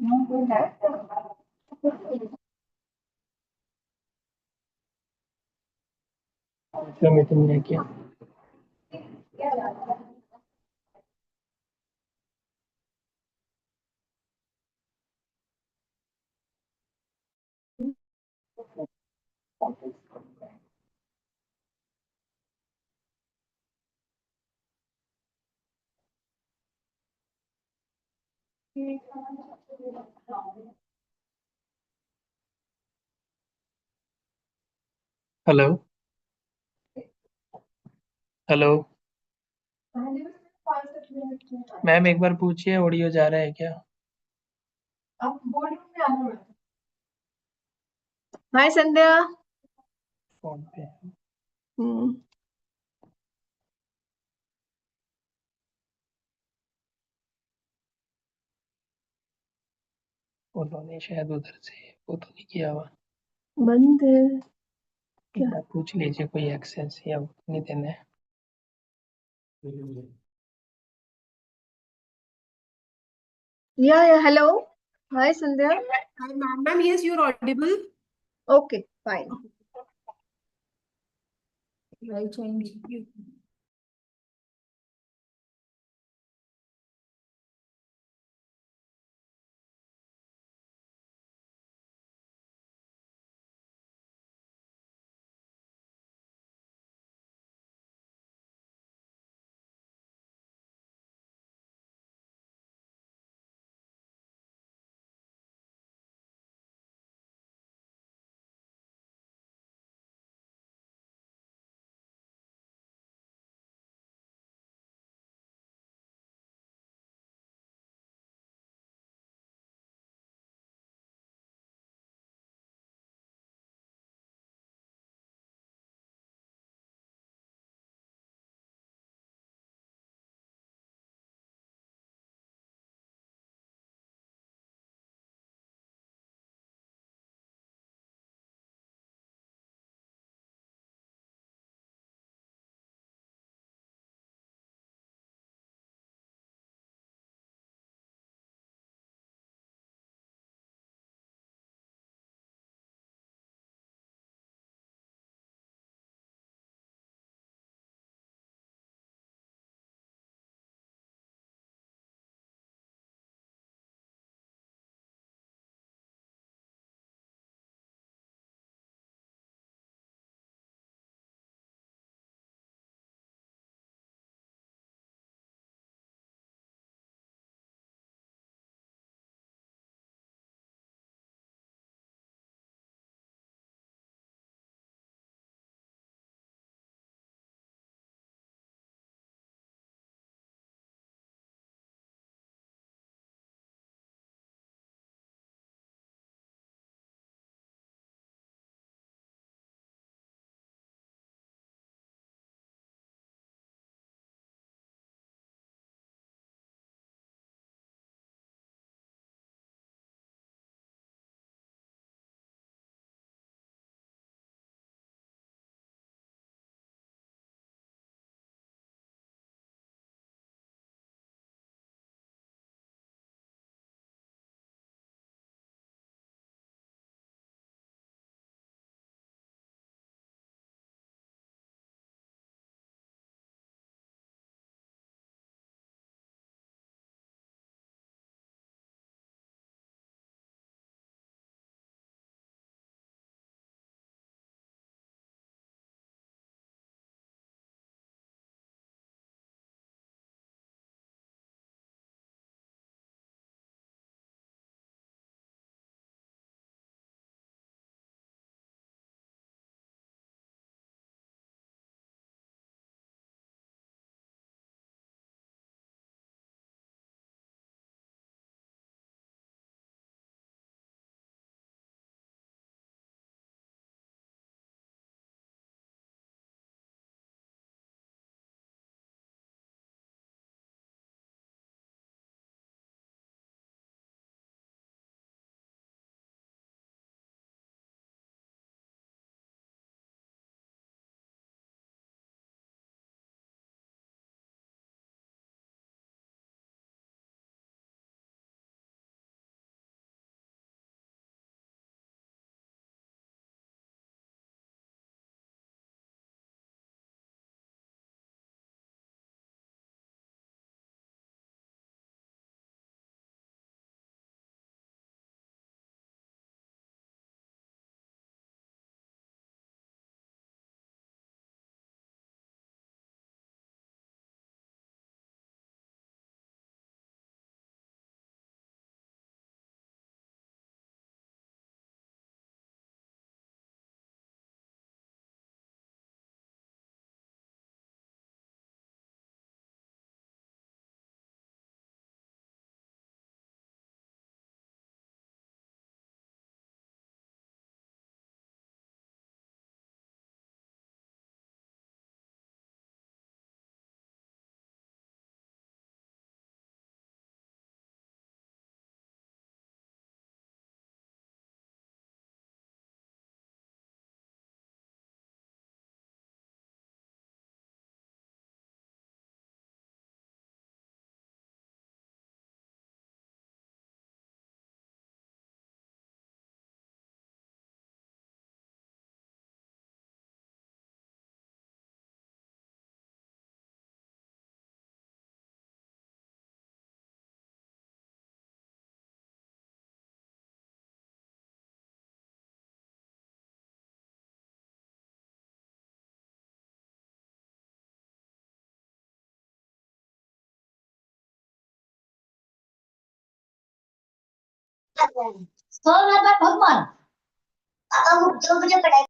जो मैं तुमने किया। हेलो। हेलो। मैम एक बार पूछिए, ऑडियो जा रहा है क्या? हाय संध्या। फोन पे। हम्म। उन्होंने शायद उधर से वो तो नहीं किया हुआ। बंद है क्या? एक बार पूछ लीजिए कोई एक्सेस या नहीं देना है। या hello. Hi Sandhya. Hi, ma'am. Ma'am, yes, you're audible. Okay fine. I'll change you. सो मैं बहुत मार अब जो मुझे पढ़ाई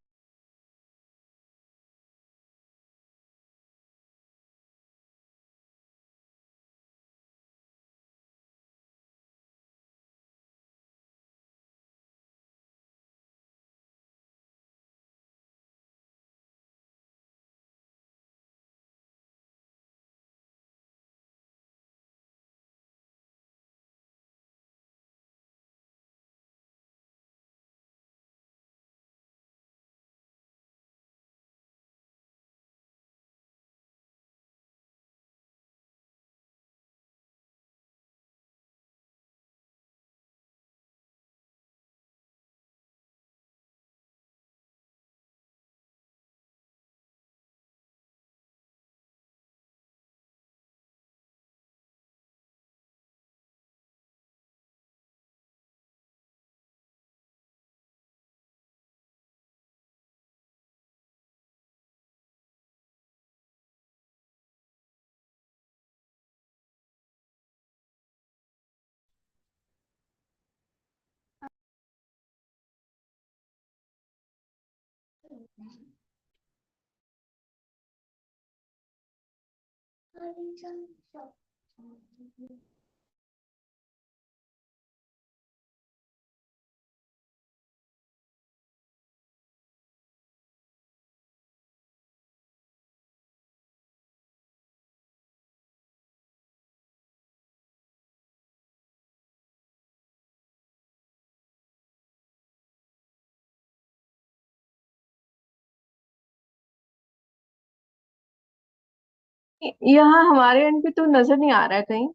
यहाँ हमारे एंड पे तो नजर नहीं आ रहा है कहीं।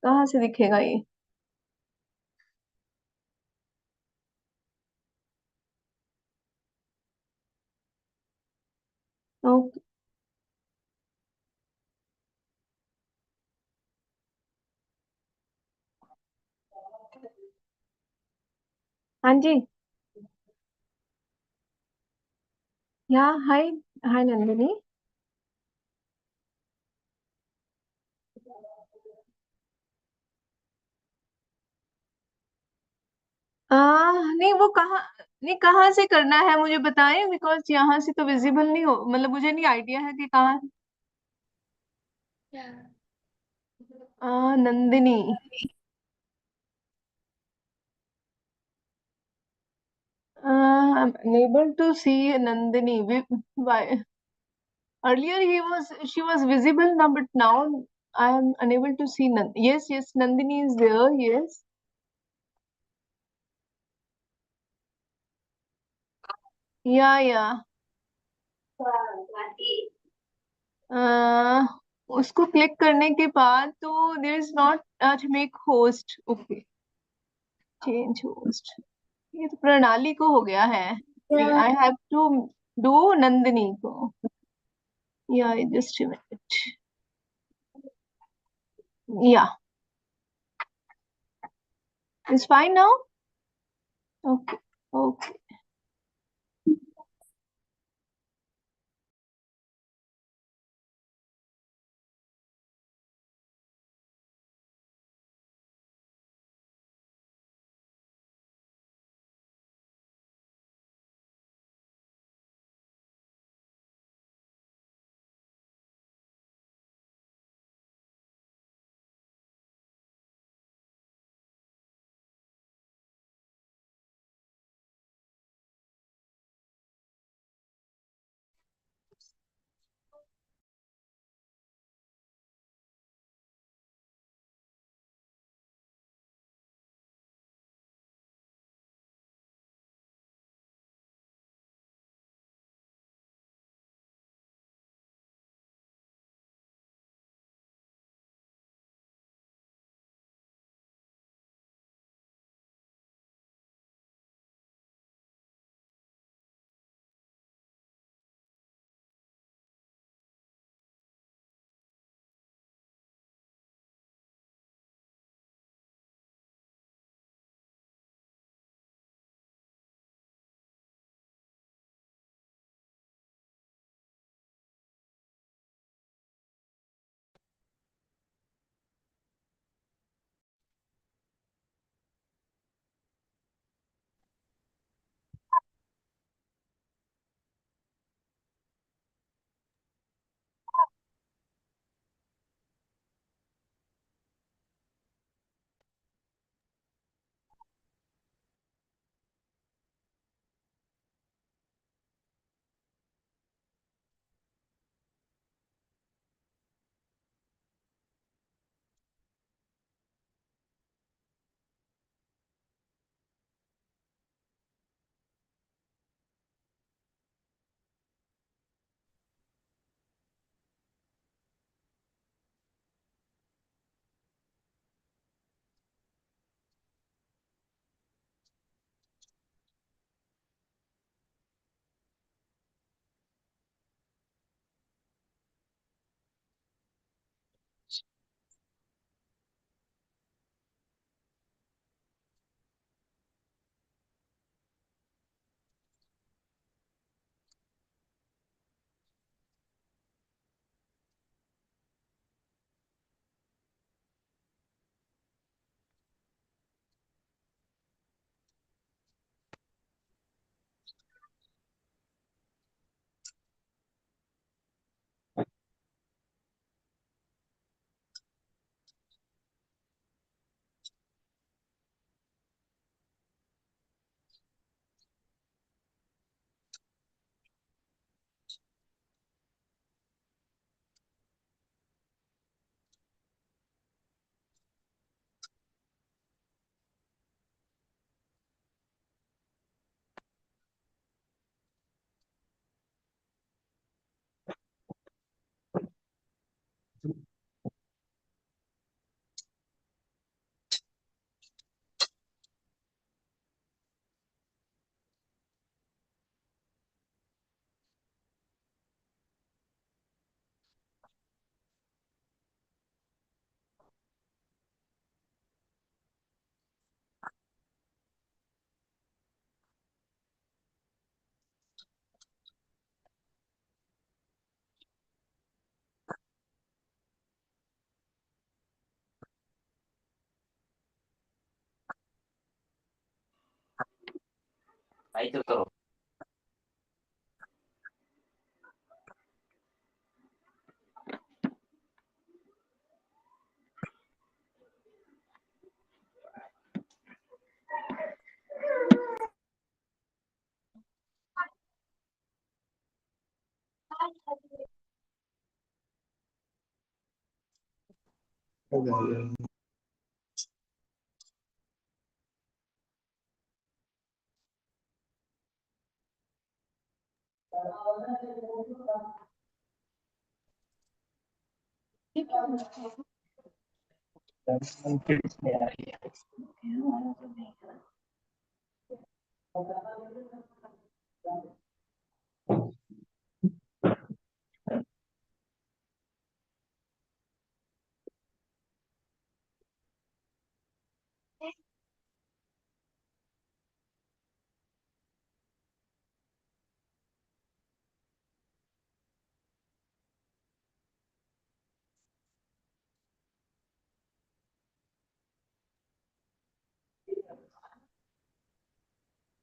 कहाँ से दिखेगा ये? ओके। हाँ जी। या हाय। हाय नंदिनी। आ, नहीं वो कहाँ, नहीं कहाँ से करना है मुझे बताएं, बिकॉज यहाँ से तो विजिबल नहीं हो, मतलब मुझे नहीं आइडिया है कि कहाँ। Nandini. I'm unable to see Nandini. Why? Earlier she was visible now, but now I am unable to see Yes, yes, Nandini is there. Yes. Yeah. Uh, उसको क्लिक करने के बाद तो there is not make host. Okay. Change host. ये तो प्रणाली को हो गया है। I have to do Nandini को। Yeah, just a minute. Yeah, it's fine now. Okay. Okay.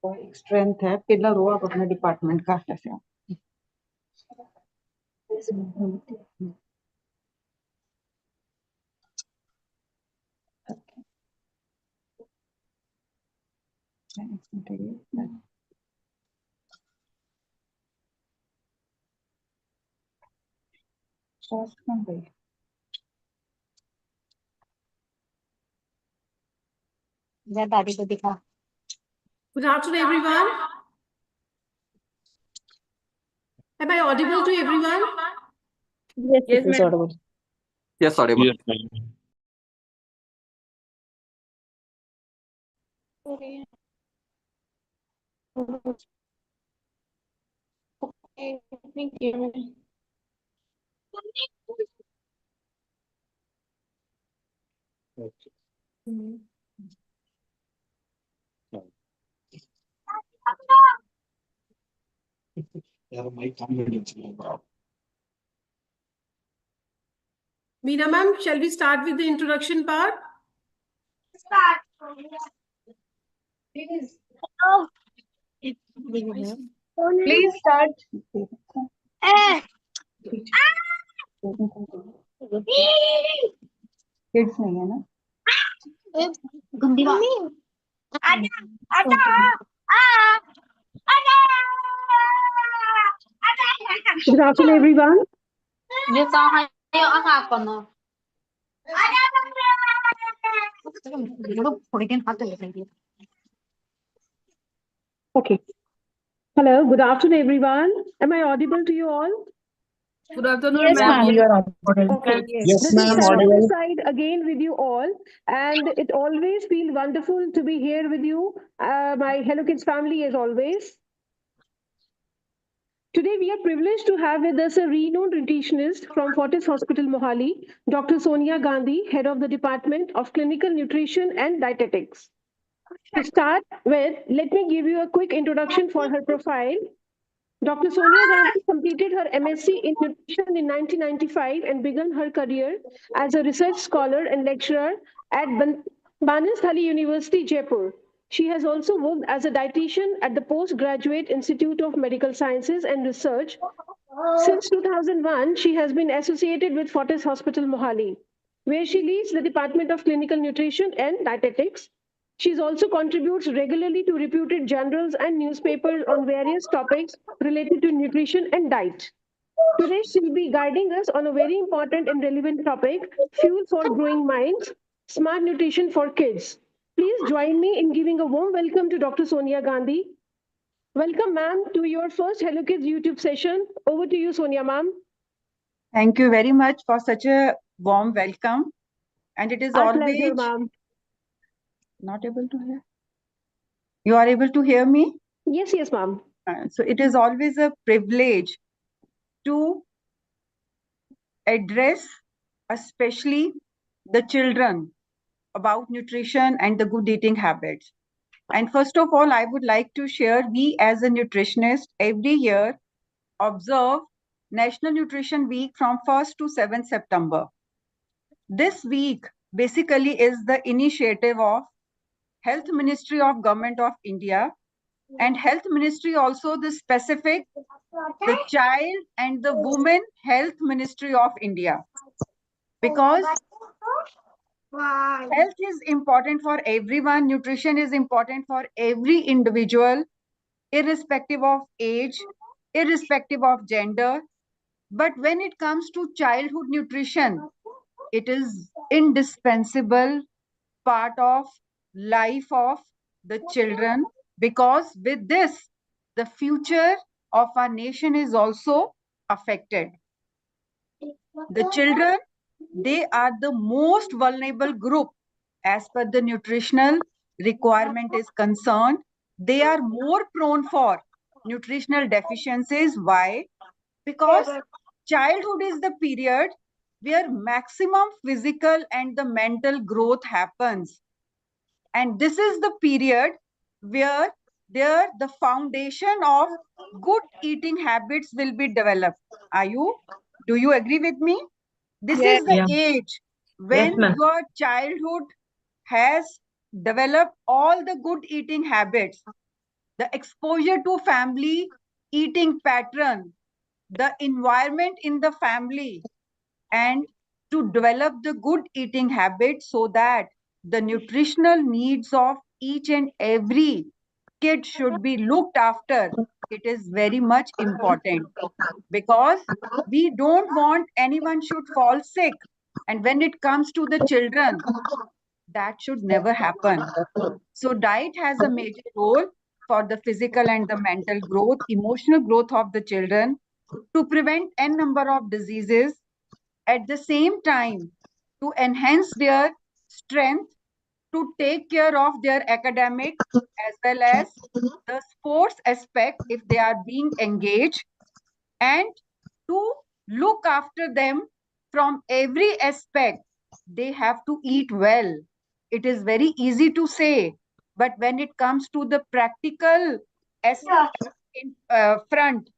एक स्ट्रेंथ है पिलर हो आप अपने डिपार्टमेंट का ऐसे दादी को दिखा. Good afternoon, everyone. Am I audible to everyone? Yes, Yes, it is ma'am. audible. Yes, audible. Yes, ma'am. Thank you. Meena ma'am, shall we start with the introduction part? Please start. Kids नहीं है ना गंदी mummy. आजा आजा आजा. Good afternoon, everyone. ये कहाँ है? ये आसाक करना. थोड़ी दिन हाथ लेंगे. Okay. Hello, good afternoon, everyone. Am I audible to you all? Good afternoon, Yes, ma'am. ma'am. You are audible. Okay. Yes, This ma'am, is Sarah audible. side again with you all, and it always feels wonderful to be here with you, my Hello Kids family, as always. Today, we are privileged to have with us a renowned nutritionist from Fortis Hospital, Mohali, Dr. Sonia Gandhi, head of the Department of Clinical Nutrition and Dietetics. To start with, let me give you a quick introduction for her profile. Dr. Sonia Gandhi completed her MSc in nutrition in 1995 and began her career as a research scholar and lecturer at Banasthali University, Jaipur. She has also worked as a dietitian at the Postgraduate Institute of Medical Sciences and Research. Since 2001, she has been associated with Fortis Hospital, Mohali, where she leads the Department of Clinical Nutrition and Dietetics. She also contributes regularly to reputed journals and newspapers on various topics related to nutrition and diet. Today, she'll be guiding us on a very important and relevant topic, fuel for growing minds, smart nutrition for kids. Please join me in giving a warm welcome to Dr. Sonia Gandhi. Welcome, ma'am, to your first Hello Kids YouTube session. Over to you, Sonia, ma'am. Thank you very much for such a warm welcome. And it is Our pleasure, always ma'am. not able to hear. You are able to hear me? Yes, yes, ma'am. So it is always a privilege to address, especially the children, about nutrition and the good eating habits. And first of all, I would like to share, we as a nutritionist every year observe National Nutrition Week from 1st to 7th September. This week basically is the initiative of Health Ministry of Government of India, and Health Ministry also the specific, the Child and the Women Health Ministry of India. Because health is important for everyone, nutrition is important for every individual, irrespective of age, irrespective of gender. But when it comes to childhood nutrition, it is indispensable part of life of the children, because with this the future of our nation is also affected. The children, they are the most vulnerable group as per the nutritional requirement is concerned. They are more prone for nutritional deficiencies. Why? Because childhood is the period where maximum physical and the mental growth happens. And this is the period where there the foundation of good eating habits will be developed. Do you agree with me? This Yes. is the Yeah. age Yes, when ma'am. your childhood has developed all the good eating habits, the exposure to family eating pattern, the environment in the family, and to develop the good eating habits so that the nutritional needs of each and every kid should be looked after. It is very much important, because we don't want anyone should fall sick. And when it comes to the children, that should never happen. So diet has a major role for the physical and the mental growth, emotional growth of the children, to prevent n number of diseases, at the same time to enhance their strength, to take care of their academic as well as the sports aspect if they are being engaged, and to look after them from every aspect. They have to eat well. It is very easy to say, but when it comes to the practical in front,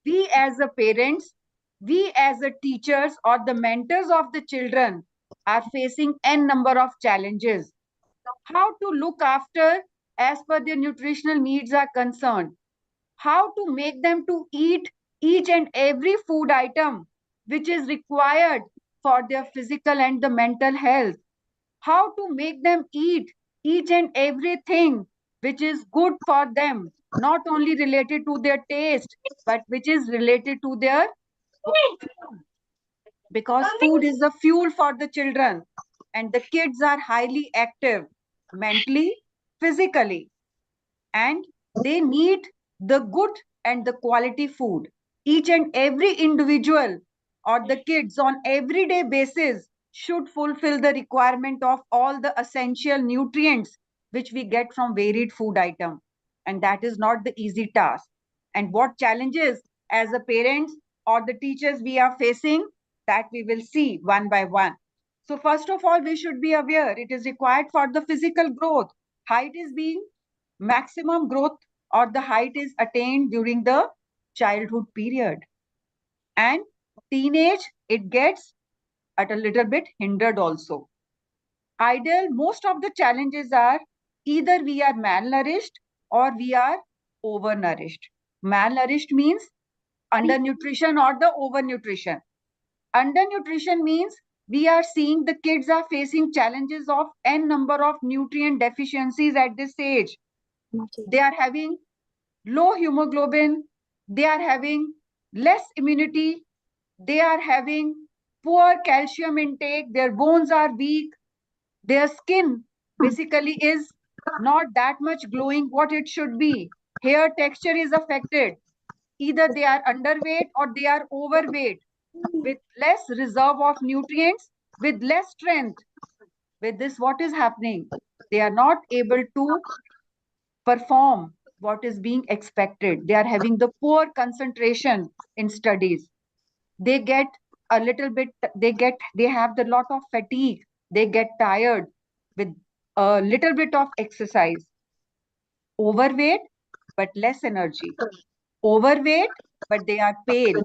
we as a parents, we as a teachers or the mentors of the children are facing n number of challenges. How to look after as per their nutritional needs are concerned, how to make them to eat each and every food item which is required for their physical and the mental health, how to make them eat each and everything which is good for them, not only related to their taste, but which is related to their, because food is the fuel for the children, and the kids are highly active mentally, physically, and they need the good and the quality food. Each and every individual or the kids on everyday basis should fulfill the requirement of all the essential nutrients which we get from varied food item, and that is not the easy task. And what challenges as a parents or the teachers we are facing, that we will see one by one. So first of all, we should be aware it is required for the physical growth. Height is being maximum growth or the height is attained during the childhood period, and teenage it gets at a little bit hindered also. Ideal, most of the challenges are either we are malnourished or we are overnourished. Malnourished means undernutrition or the overnutrition. Undernutrition means we are seeing the kids are facing challenges of n number of nutrient deficiencies at this age. They are having low hemoglobin, they are having less immunity, they are having poor calcium intake, their bones are weak, their skin basically is not that much glowing what it should be. Hair texture is affected. Either they are underweight or they are overweight. with less reserve of nutrients, with less strength. With this, what is happening? They are not able to perform what is being expected. They are having the poor concentration in studies. They get a little bit, they have the lot of fatigue. They get tired with a little bit of exercise. Overweight, but less energy. Overweight, but they are pale.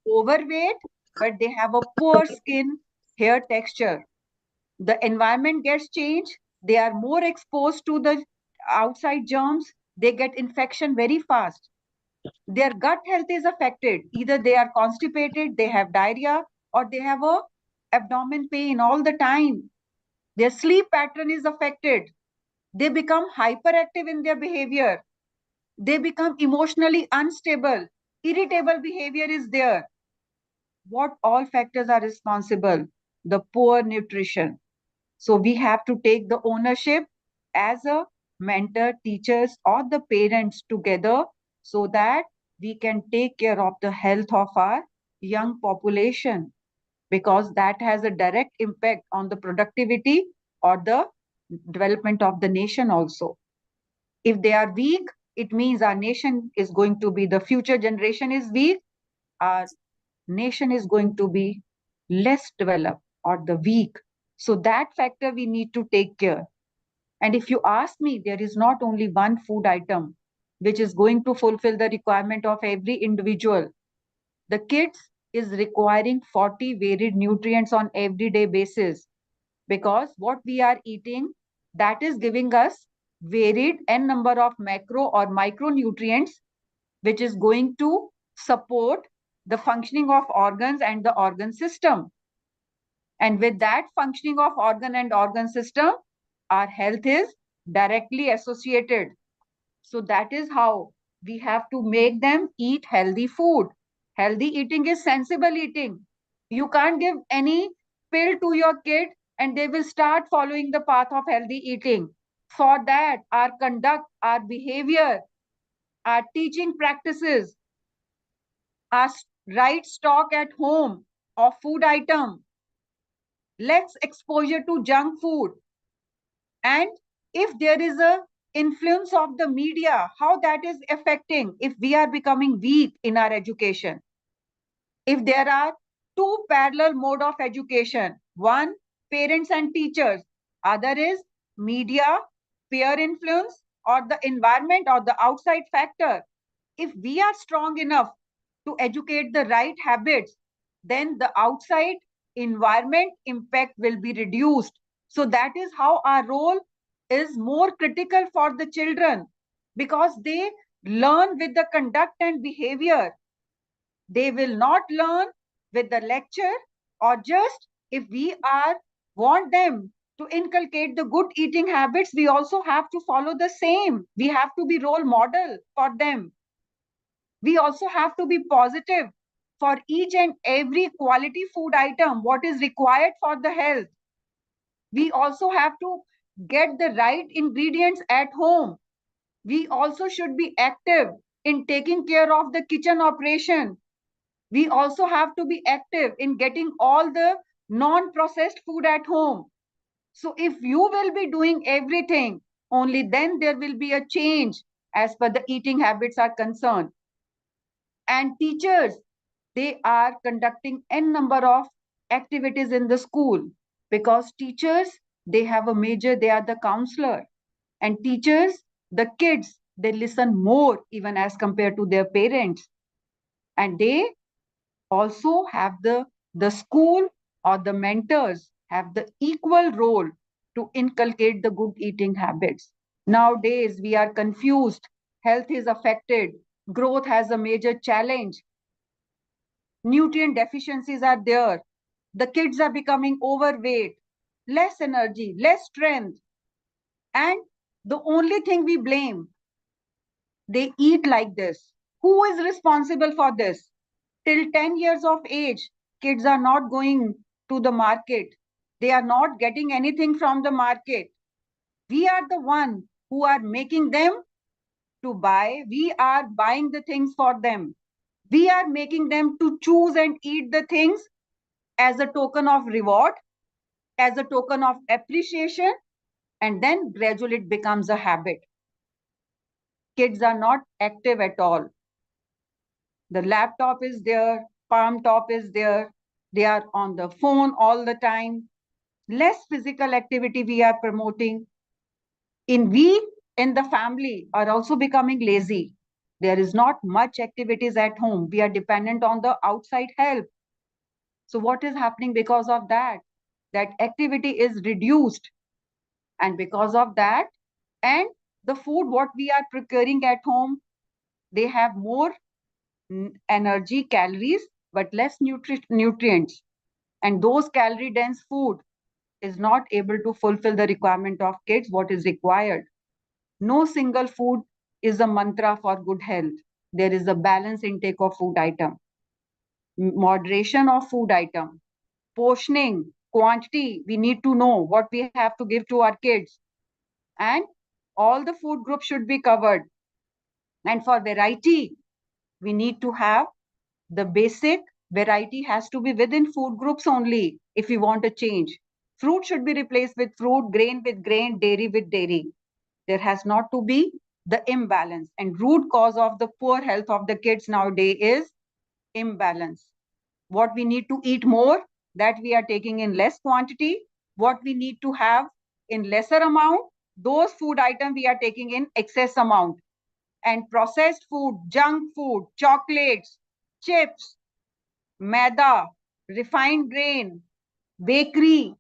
Overweight, but they have a poor skin, hair texture. The environment gets changed. They are more exposed to the outside germs. They get infection very fast. Their gut health is affected. Either they are constipated, they have diarrhea, or they have a abdomen pain all the time. Their sleep pattern is affected. They become hyperactive in their behavior. They become emotionally unstable. Irritable behavior is there. What all factors are responsible? The poor nutrition. So we have to take the ownership as a mentor, teachers, or the parents together so that we can take care of the health of our young population, because that has a direct impact on the productivity or the development of the nation also. If they are weak, it means our nation is going to be, the future generation is weak, our nation is going to be less developed or the weak. So that factor we need to take care. And if you ask me, there is not only one food item which is going to fulfill the requirement of every individual. The kids is requiring 40 varied nutrients on everyday basis, because what we are eating, that is giving us varied n number of macro or micronutrients, which is going to support the functioning of organs and the organ system. And with that functioning of organ and organ system, our health is directly associated. So that is how we have to make them eat healthy food. Healthy eating is sensible eating. You can't give any pill to your kid and they will start following the path of healthy eating. For that, our conduct, our behavior, our teaching practices, our right stock at home of food item, less exposure to junk food, and if there is a influence of the media, how that is affecting if we are becoming weak in our education. If there are two parallel mode of education, one parents and teachers, other is media, peer influence, or the environment or the outside factor. If we are strong enough to educate the right habits, then the outside environment impact will be reduced. So that is how our role is more critical for the children, because they learn with the conduct and behavior. They will not learn with the lecture, or just if we are want them to inculcate the good eating habits, we also have to follow the same. We have to be role model for them. We also have to be positive for each and every quality food item, what is required for the health. We also have to get the right ingredients at home. We also should be active in taking care of the kitchen operation. We also have to be active in getting all the non-processed food at home. So if you will be doing everything, only then there will be a change as per the eating habits are concerned. And teachers, they are conducting n number of activities in the school, because teachers, they have a major, they are the counselor. And teachers, the kids, they listen more even as compared to their parents. And they also have the school or the mentors have the equal role to inculcate the good eating habits. Nowadays, we are confused. Health is affected. Growth has a major challenge. Nutrient deficiencies are there. The kids are becoming overweight, less energy, less strength. And the only thing we blame, they eat like this. Who is responsible for this? Till 10 years of age, kids are not going to the market. They are not getting anything from the market. We are the one who are making them to buy. We are buying the things for them. We are making them to choose and eat the things as a token of reward, as a token of appreciation, and then gradually it becomes a habit. Kids are not active at all. The laptop is there, palm top is there, they are on the phone all the time. Less physical activity we are promoting. We in the family are also becoming lazy. There is not much activities at home. We are dependent on the outside help. So what is happening because of that? That activity is reduced. And because of that, and the food what we are procuring at home, they have more energy, calories, but less nutrients. And those calorie dense food is not able to fulfill the requirement of kids, what is required. No single food is a mantra for good health. There is a balanced intake of food item, moderation of food item, portioning, quantity. We need to know what we have to give to our kids. And all the food groups should be covered. And for variety, we need to have the basic variety has to be within food groups only if we want a change. Fruit should be replaced with fruit, grain with grain, dairy with dairy. There has not to be the imbalance. And root cause of the poor health of the kids nowadays is imbalance. What we need to eat more, that we are taking in less quantity. What we need to have in lesser amount, those food items we are taking in excess amount. And processed food, junk food, chocolates, chips, maida, refined grain, bakery.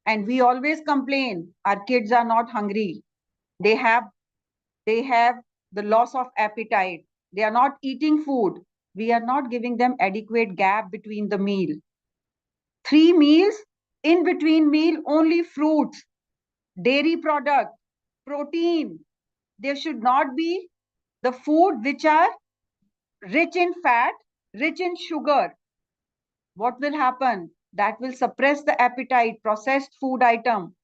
And we always complain our kids are not hungry. They have the loss of appetite. They are not eating food. We are not giving them adequate gap between the meal. 3 meals, in between meal, only fruits, dairy product, protein. There should not be the food which are rich in fat, rich in sugar. What will happen? That will suppress the appetite, processed food item,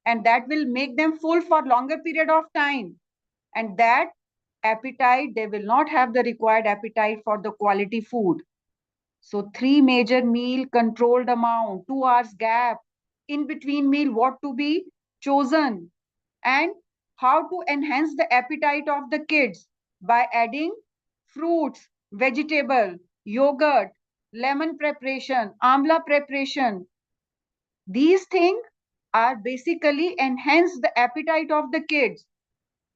and that will make them full for longer period of time. And that appetite, they will not have the required appetite for the quality food. So 3 major meal, controlled amount, 2 hours gap, in between meal, what to be chosen, and how to enhance the appetite of the kids by adding fruits, vegetable, yogurt, lemon preparation, amla preparation. These things are basically enhance the appetite of the kids.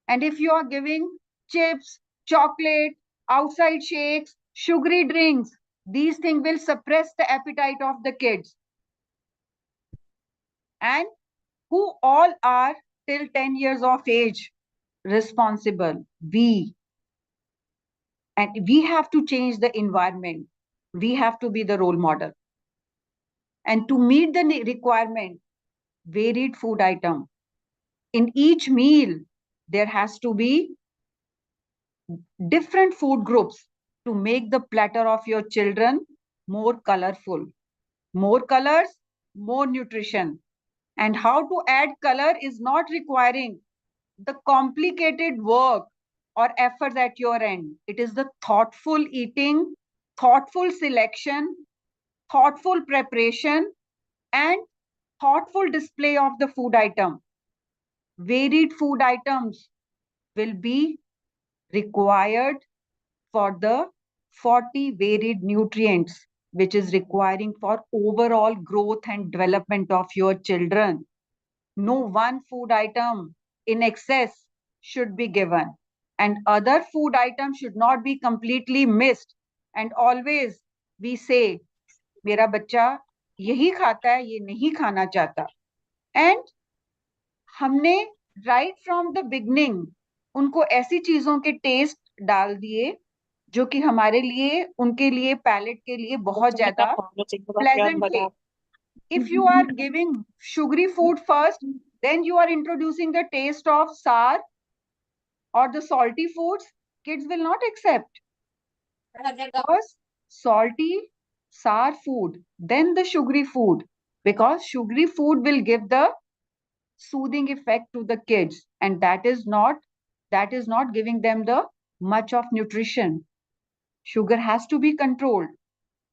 And if you are giving chips, chocolate, outside shakes, sugary drinks, these things will suppress the appetite of the kids. And who all are till 10 years of age responsible? We. And we have to change the environment. We have to be the role model. And to meet the requirement, varied food item. In each meal, there has to be different food groups to make the platter of your children more colorful. More colors, more nutrition. And how to add color is not requiring the complicated work or efforts at your end. It is the thoughtful eating, thoughtful selection, thoughtful preparation, and thoughtful display of the food item. Varied food items will be required for the 40 varied nutrients, which is requiring for overall growth and development of your children. No one food item in excess should be given, and other food items should not be completely missed. And always we say, मेरा बच्चा यही खाता है, ये नहीं खाना चाहता. And हमने right from the beginning उनको ऐसी चीजों के टेस्ट डाल दिए जो कि हमारे लिए उनके लिए पैलेट के लिए बहुत ज्यादा प्लेजेंट थे. If you are giving sugary food first, then you are introducing the taste of sour or the salty foods, kids will not accept. First salty, sour food, then the sugary food, because sugary food will give the soothing effect to the kids, and that is not giving them the much of nutrition. Sugar has to be controlled.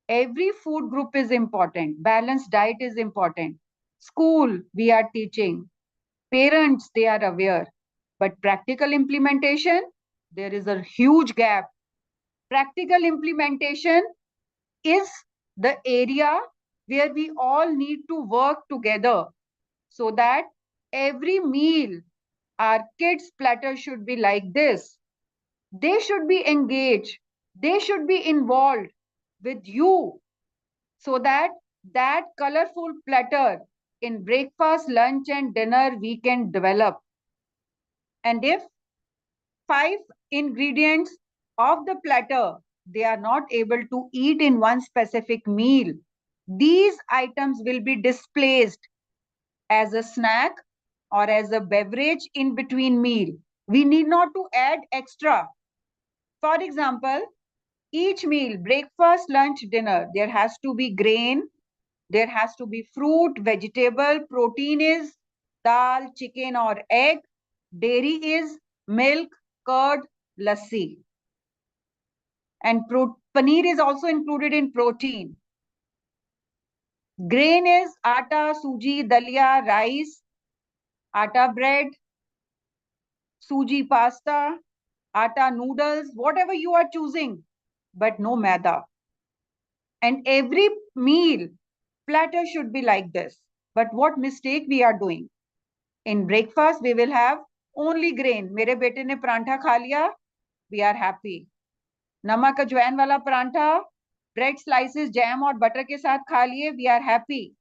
Every food group is important. Balanced diet is important. School, we are teaching. Parents, they are aware. But practical implementation, there is a huge gap. Practical implementation is the area where we all need to work together so that every meal, our kids' platter should be like this. They should be engaged. They should be involved with you so that that colorful platter in breakfast, lunch, and dinner we can develop. And if 5 ingredients of the platter they are not able to eat in one specific meal, these items will be displaced as a snack or as a beverage in between meal. We need not to add extra. For example, each meal, breakfast, lunch, dinner, there has to be grain, there has to be fruit, vegetable, protein is dal, chicken or egg, dairy is milk, curd, lassi. And paneer is also included in protein. Grain is atta, suji, dalia, rice, atta bread, suji pasta, atta noodles, whatever you are choosing, but no maida. And every meal platter should be like this. But what mistake we are doing? In breakfast, we will have only grain. मेरे बेटे ने परांठा खा लिया, we are happy. नमक अजवाइन वाला परांठा, bread slices, jam और butter के साथ खा लिए, we are happy.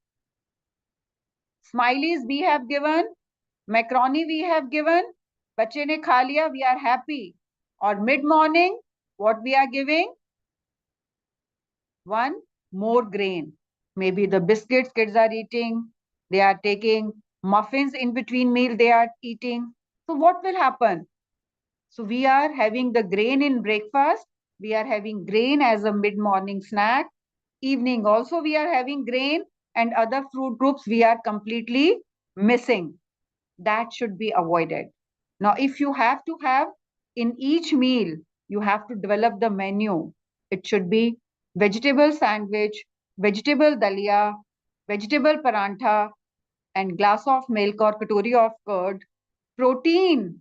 Smileys we have given, macaroni we have given, बच्चे ने खा लिया, we are happy. Or mid morning, what we are giving? One more grain. Maybe the biscuits kids are eating, they are taking muffins in between meal they are eating. So what will happen? So we are having the grain in breakfast, we are having grain as a mid-morning snack. Evening also we are having grain and other fruit groups we are completely missing. That should be avoided. Now, if you have to have in each meal, you have to develop the menu. It should be vegetable sandwich, vegetable dalia, vegetable parantha, and glass of milk or katori of curd. Protein,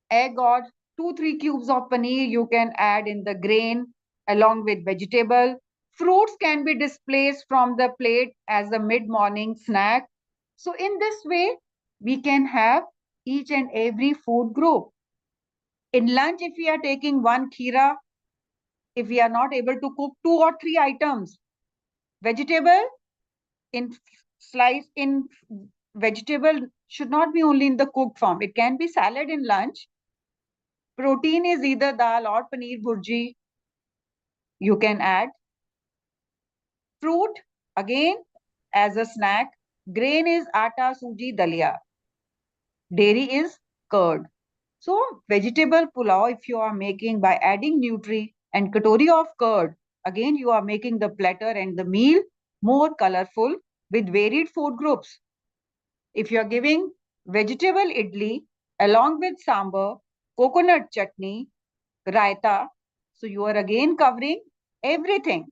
egg or 2-3 cubes of paneer you can add in the grain along with vegetable. Fruits can be displaced from the plate as a mid-morning snack. So in this way, we can have each and every food group. In lunch, if we are taking one kheera, if we are not able to cook 2 or 3 items, vegetable in slice in vegetable should not be only in the cooked form. It can be salad in lunch. Protein is either dal or paneer bhurji. You can add fruit again as a snack. Grain is atta, suji, dalia. Dairy is curd. So vegetable pulao, if you are making by adding nutri and katori of curd, again you are making the platter and the meal more colorful with varied food groups. If you are giving vegetable idli along with sambar, coconut chutney, raita, so you are again covering everything.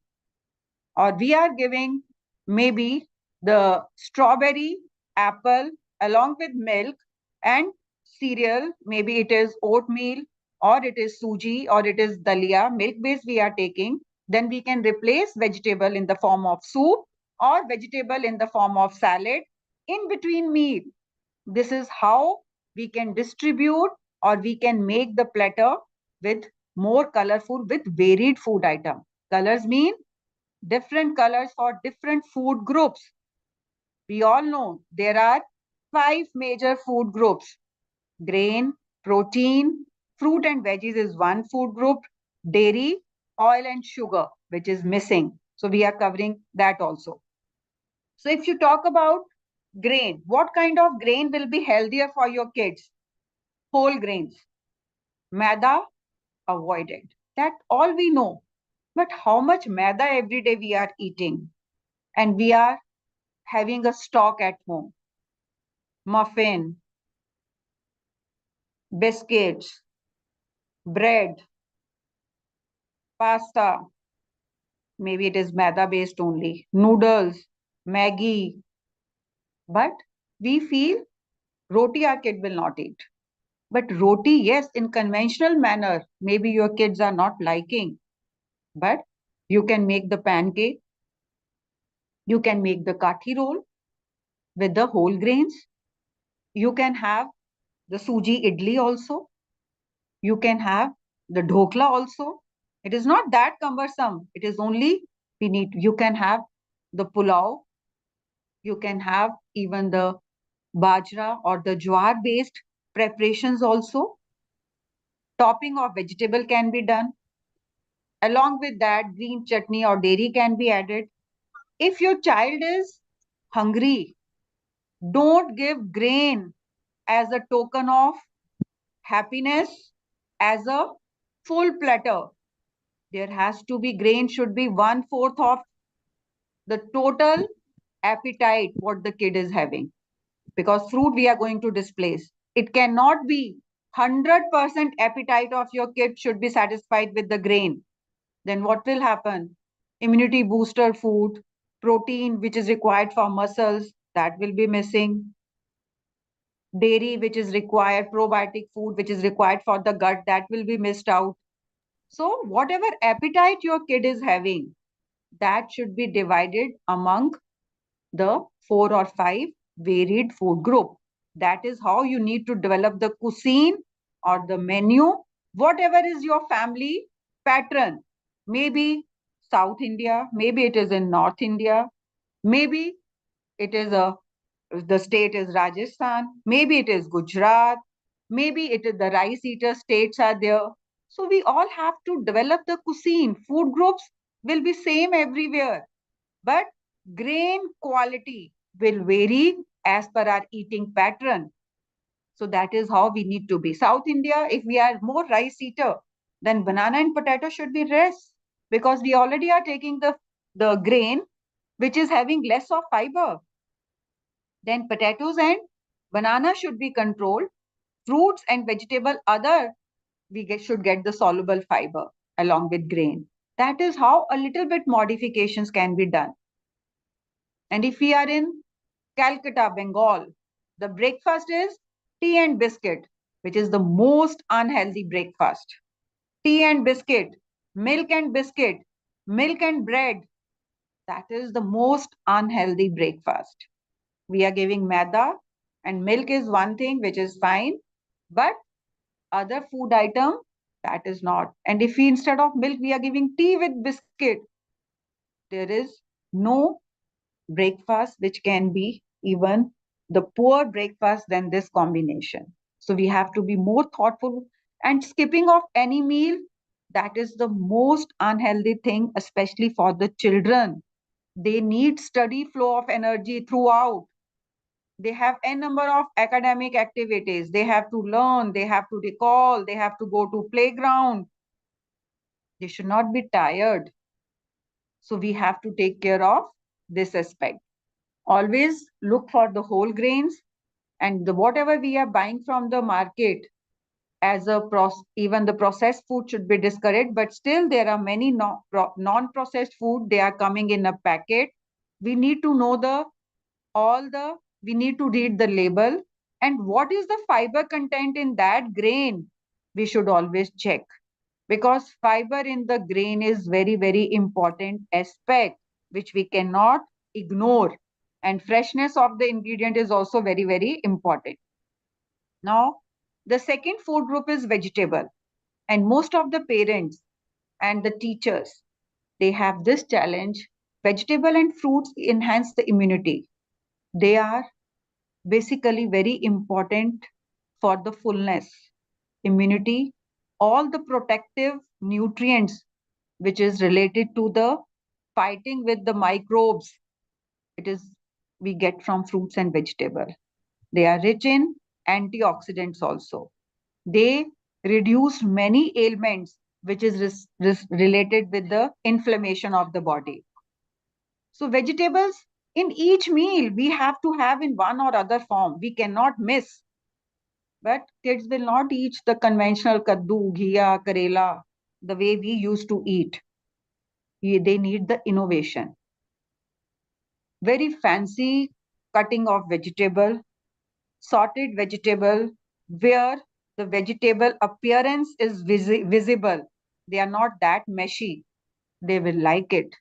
Or we are giving maybe the strawberry, apple along with milk and cereal. Maybe it is oatmeal or it is suji or it is dalia, milk based we are taking. Then we can replace vegetable in the form of soup or vegetable in the form of salad in between meal. This is how we can distribute or we can make the platter with more colorful with varied food item. Colors mean different colors for different food groups. We all know there are 5 major food groups. Grain, protein, fruit and veggies is one food group. Dairy, oil and sugar, which is missing. So we are covering that also. So if you talk about grain, what kind of grain will be healthier for your kids? Whole grains. Maida, avoided. That all we know. But how much maida every day we are eating? And we are having a stock at home. Muffin, biscuits, bread, pasta, maybe it is maida based only, noodles, Maggie, but we feel roti our kid will not eat. But roti, yes, in conventional manner, maybe your kids are not liking, but you can make the pancake, you can make the kathi roll with the whole grains, you can have the suji idli also, you can have the dhokla also. It is not that cumbersome. It is only you can have the pulao, you can have even the bajra or the jowar based preparations also. Topping of vegetable can be done. Along with that, green chutney or dairy can be added. If your child is hungry, don't give grain as a token of happiness, as a full platter. There has to be grain, should be 1/4 of the total appetite what the kid is having. Because fruit we are going to displace. It cannot be 100% appetite of your kid should be satisfied with the grain. Then what will happen? Immunity booster food, protein which is required for muscles, that will be missing. Dairy which is required, probiotic food which is required for the gut, that will be missed out. So whatever appetite your kid is having, that should be divided among the 4 or 5 varied food group. That is how you need to develop the cuisine or the menu, whatever is your family pattern. Maybe South India, maybe it is in North India, maybe it is the state is Rajasthan, maybe it is Gujarat, maybe it is the rice eater states are there. So we all have to develop the cuisine. Food groups will be same everywhere, but grain quality will vary as per our eating pattern. So that is how we need to be. South India, if we are more rice eater, then banana and potato should be less, because we already are taking the grain which is having less of fiber. Then potatoes and banana should be controlled. Fruits and vegetable other should get the soluble fiber along with grain. That is how a little bit modifications can be done. And if we are in Calcutta, Bengal, the breakfast is tea and biscuit, which is the most unhealthy breakfast. Tea and biscuit, milk and biscuit, milk and bread. That is the most unhealthy breakfast. We are giving maida, and milk is one thing which is fine, but other food item, that is not. And if we instead of milk, we are giving tea with biscuit, there is no breakfast which can be even the poor breakfast than this combination. So we have to be more thoughtful, and skipping of any meal, that is the most unhealthy thing, especially for the children. They need steady flow of energy throughout. They have a number of academic activities. They have to learn, they have to recall, they have to go to playground. They should not be tired. So we have to take care of this aspect. Always look for the whole grains, and whatever we are buying from the market as a even the processed food should be discouraged, but still there are many non-processed food. They are coming in a packet. We need to know we need to read the label, and what is the fiber content in that grain, we should always check, because fiber in the grain is very, very important aspect which we cannot ignore, and freshness of the ingredient is also very, very important. Now, the second food group is vegetable, and most of the parents and the teachers, they have this challenge. Vegetable and fruits enhance the immunity. They are basically very important for the fullness, immunity, all the protective nutrients which is related to the fighting with the microbes. It is we get from fruits and vegetable. They are rich in antioxidants also. They reduce many ailments which is related with the inflammation of the body. So vegetables in each meal we have to have in one or other form. We cannot miss. But kids will not eat the conventional kaddu, ghiya, karela. the way we used to eat. They need the innovation. Very fancy cutting of vegetable, sorted vegetable, where the vegetable appearance is visible. They are not that meshy. They will like it.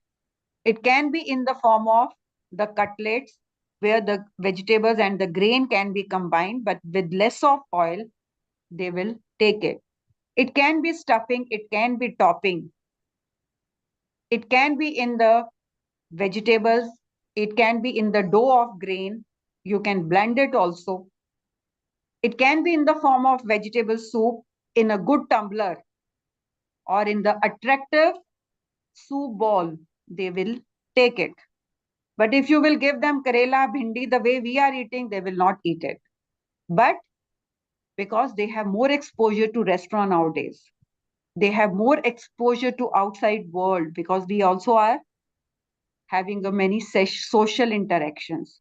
It can be in the form of the cutlets, where the vegetables and the grain can be combined, but with less of oil, they will take it. It can be stuffing, it can be topping. It can be in the vegetables, it can be in the dough of grain. You can blend it also. It can be in the form of vegetable soup in a good tumbler or in the attractive soup bowl. They will take it. But if you will give them karela, bhindi, the way we are eating, they will not eat it. But because they have more exposure to restaurant nowadays, they have more exposure to outside world, because we also are having a many social interactions.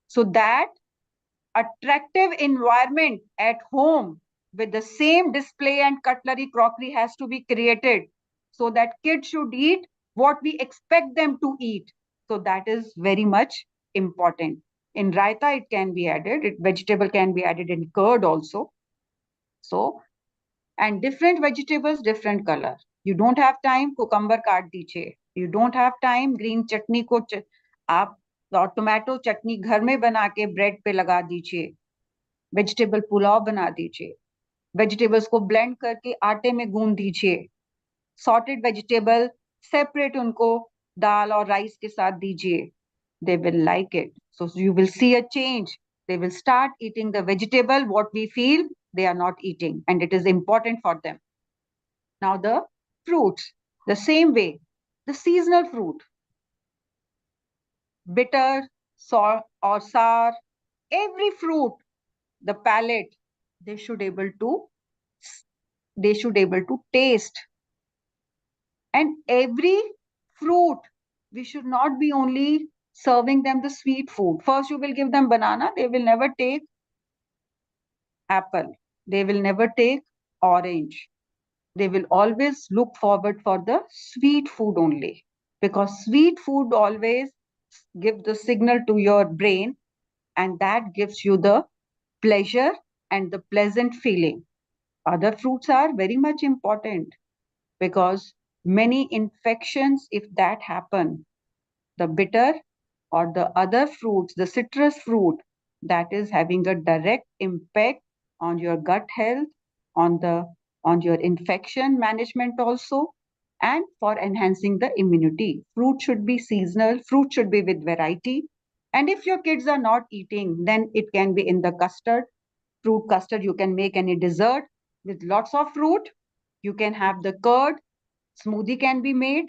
So that attractive environment at home with the same display and cutlery, crockery has to be created so that kids should eat what we expect them to eat. So that is very much important. In raita, it can be added, vegetable can be added in curd also. So, and different vegetables, different color. You don't have time, cucumber काट दीजिए. You don't have time, green chutney को आप tomato चटनी घर में बना के bread पे लगा दीजिए. वेजिटेबल पुलाव बना दीजिए. वेजिटेबल्स को ब्लेंड करके आटे में गूंद दीजिए. सॉर्टेड वेजिटेबल सेपरेट उनको दाल और राइस के साथ दीजिए. They will like it. So you will see a change. They will start eating the vegetable, what we feel they are not eating, and it is important for them. Now the fruits, the same way, the seasonal fruit, bitter, sour or sour, every fruit, the palate, they should able to taste. And every fruit, we should not be only serving them the sweet food. First you will give them banana, they will never take apple, they will never take orange. They will always look forward for the sweet food only, because sweet food always give the signal to your brain, and that gives you the pleasure and the pleasant feeling. Other fruits are very much important, because many infections, if that happen, the bitter or the other fruits, the citrus fruit, that is having a direct impact on your gut health, on the on your infection management also, and for enhancing the immunity. Fruit should be seasonal, fruit should be with variety. And if your kids are not eating, then it can be in the custard, fruit custard. You can make any dessert with lots of fruit. You can have the curd, smoothie can be made.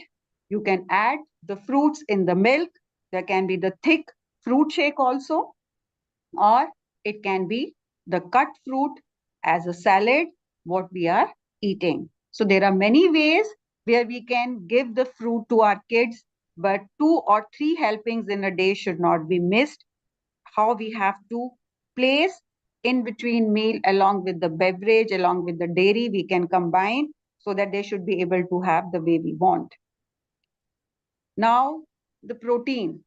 You can add the fruits in the milk. There can be the thick fruit shake also, or it can be the cut fruit as a salad, what we are eating. So there are many ways where we can give the fruit to our kids, but 2 or 3 helpings in a day should not be missed. How we have to place in between meal along with the beverage, along with the dairy, we can combine so that they should be able to have the way we want. Now, the protein,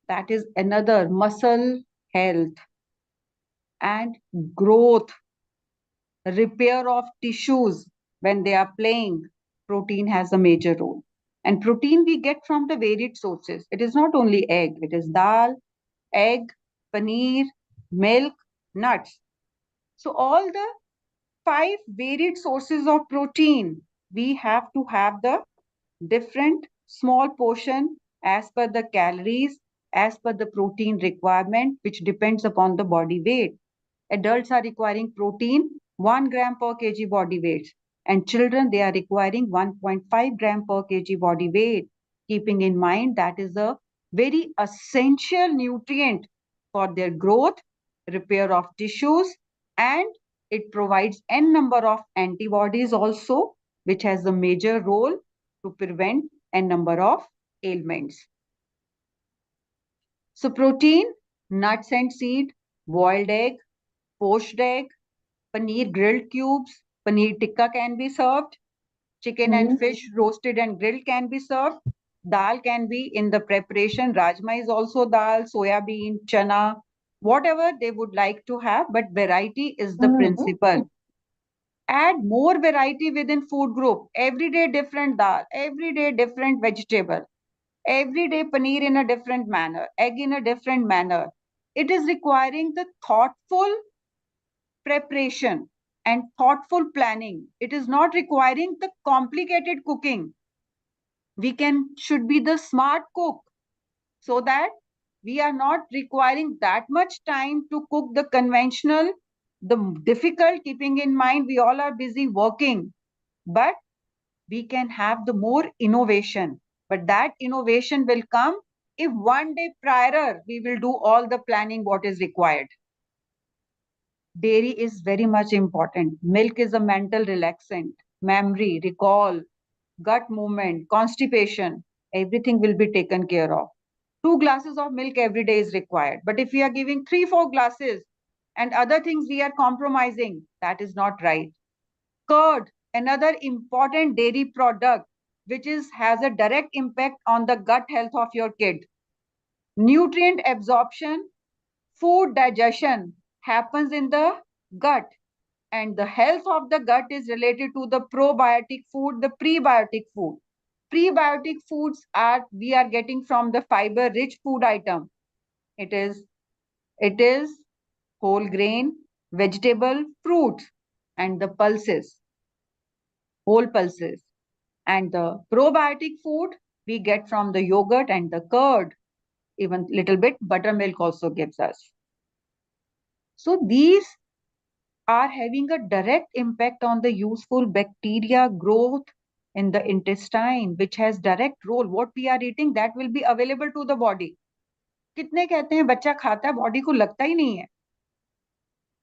that is another muscle health and growth, repair of tissues when they are playing. Protein has a major role. And protein we get from the varied sources. It is not only egg, it is dal, egg, paneer, milk, nuts. So all the 5 varied sources of protein, we have to have the different small portion as per the calories, as per the protein requirement, which depends upon the body weight. Adults are requiring protein 1 gram per kg body weight, and children, they are requiring 1.5 gram per kg body weight, keeping in mind that is a very essential nutrient for their growth, repair of tissues, and it provides n number of antibodies also, which has a major role to prevent n number of ailments. So protein, nuts and seed, boiled egg, poached egg, paneer grilled cubes, paneer tikka can be served, Chicken and fish, roasted and grilled, can be served. Dal can be in the preparation. Rajma is also dal, soya bean, chana, whatever they would like to have, but variety is the principle. Add more variety within food group. Every day different dal, every day different vegetable, every day paneer in a different manner, egg in a different manner. It is requiring the thoughtful preparation and thoughtful planning. It is not requiring the complicated cooking. We should be the smart cook, so that we are not requiring that much time to cook the conventional, the difficult, keeping in mind we all are busy working, but we can have the more innovation. But that innovation will come if one day prior we will do all the planning what is required. Dairy is very much important. Milk is a mental relaxant, memory, recall, gut movement, constipation, everything will be taken care of. 2 glasses of milk every day is required. But if we are giving 3, 4 glasses and other things we are compromising, that is not right. Curd, another important dairy product, which has a direct impact on the gut health of your kid. Nutrient absorption, food digestion happens in the gut, and the health of the gut is related to the probiotic food, the prebiotic food. Prebiotic foods we are getting from the fiber rich food item. It is whole grain, vegetable, fruits, and the pulses, whole pulses. And the probiotic food we get from the yogurt and the curd, even little bit buttermilk also gives us. So these are having a direct impact on the useful bacteria growth in the intestine, which has direct role. What we are eating, that will be available to the body. कितने कहते हैं बच्चा खाता है, body को लगता ही नहीं है,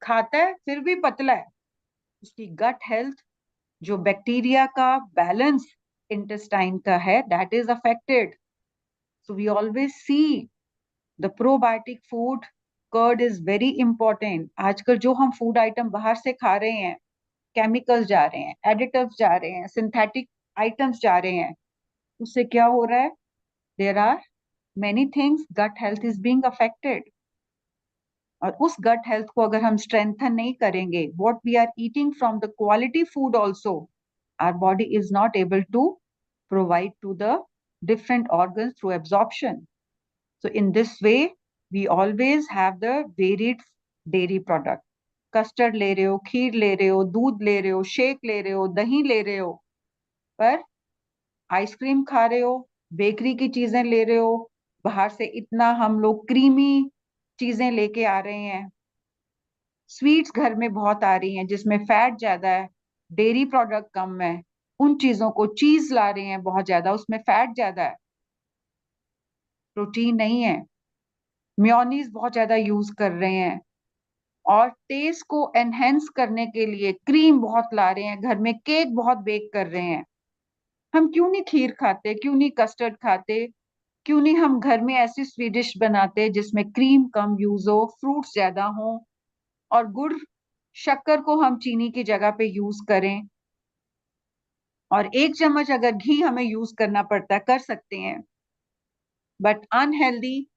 खाता है फिर भी पतला है. उसकी गट हेल्थ, जो बैक्टीरिया का बैलेंस इंटेस्टाइन का है, that is affected. So we always see the probiotic food. Curd is very important. आजकल जो हम फूड आइटम बाहर से खा रहे हैं, केमिकल्स जा रहे हैं, एडिटिव्स जा रहे हैं, सिंथेटिक आइटम्स जा रहे हैं, उससे क्या हो रहा है? There are many things, gut health is being affected. और उस गट हेल्थ को अगर हम स्ट्रेंथन नहीं करेंगे, what we are eating from the quality food also, our body is not able to provide to the different organs through absorption. So in this way, we always have the varied dairy product. Custard ले रहे हो, खीर ले रहे हो, दूध ले रहे हो, शेक ले रहे हो, दही ले रहे हो, पर आइसक्रीम खा रहे हो, बेकरी की चीजें ले रहे हो, बाहर से इतना हम लोग क्रीमी चीजें लेके आ रहे हैं, स्वीट्स घर में बहुत आ रही हैं जिसमें फैट ज्यादा है, डेयरी प्रोडक्ट कम है, उन चीजों को चीज ला रहे हैं बहुत ज्यादा, उसमें फैट ज्यादा है, प्रोटीन नहीं है. मेयोनीज बहुत ज्यादा यूज कर रहे हैं, और टेस्ट को एनहेंस करने के लिए क्रीम बहुत ला रहे हैं, घर में केक बहुत बेक कर रहे हैं. हम क्यों नहीं खीर खाते, क्यों नहीं कस्टर्ड खाते, क्यों नहीं हम घर में ऐसी स्वीट डिश बनाते जिसमें क्रीम कम यूज हो, फ्रूट्स ज्यादा हो, और गुड़ शक्कर को हम चीनी की जगह पे यूज करें, और 1 चम्मच अगर घी हमें यूज करना पड़ता है, कर सकते हैं, बट अनहेल्दी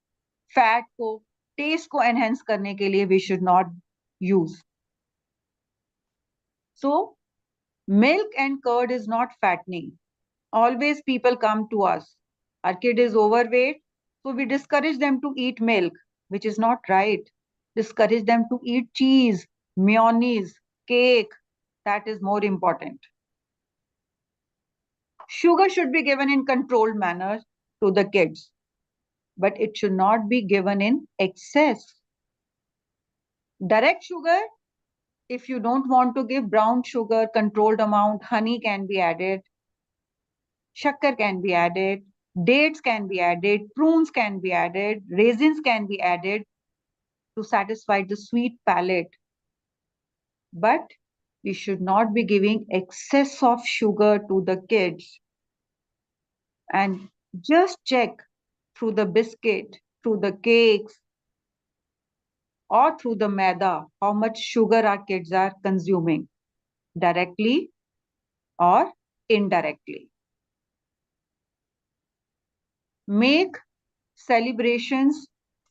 फैट को, टेस्ट को एनहेंस करने के लिए we should not use. So milk and curd is not fattening. Always people come to us, our kid is overweight, so we discourage them to eat milk, which is not right. Discourage them to eat cheese, mayonnaise, cake. That is more important. Sugar should be given in controlled manner to the kids, but it should not be given in excess. Direct sugar, if you don't want to give brown sugar, controlled amount, honey can be added, shakkar can be added, dates can be added, prunes can be added, raisins can be added to satisfy the sweet palate. But we should not be giving excess of sugar to the kids. And just check through the biscuit, through the cakes, or through the maida, how much sugar our kids are consuming, directly or indirectly. Make celebrations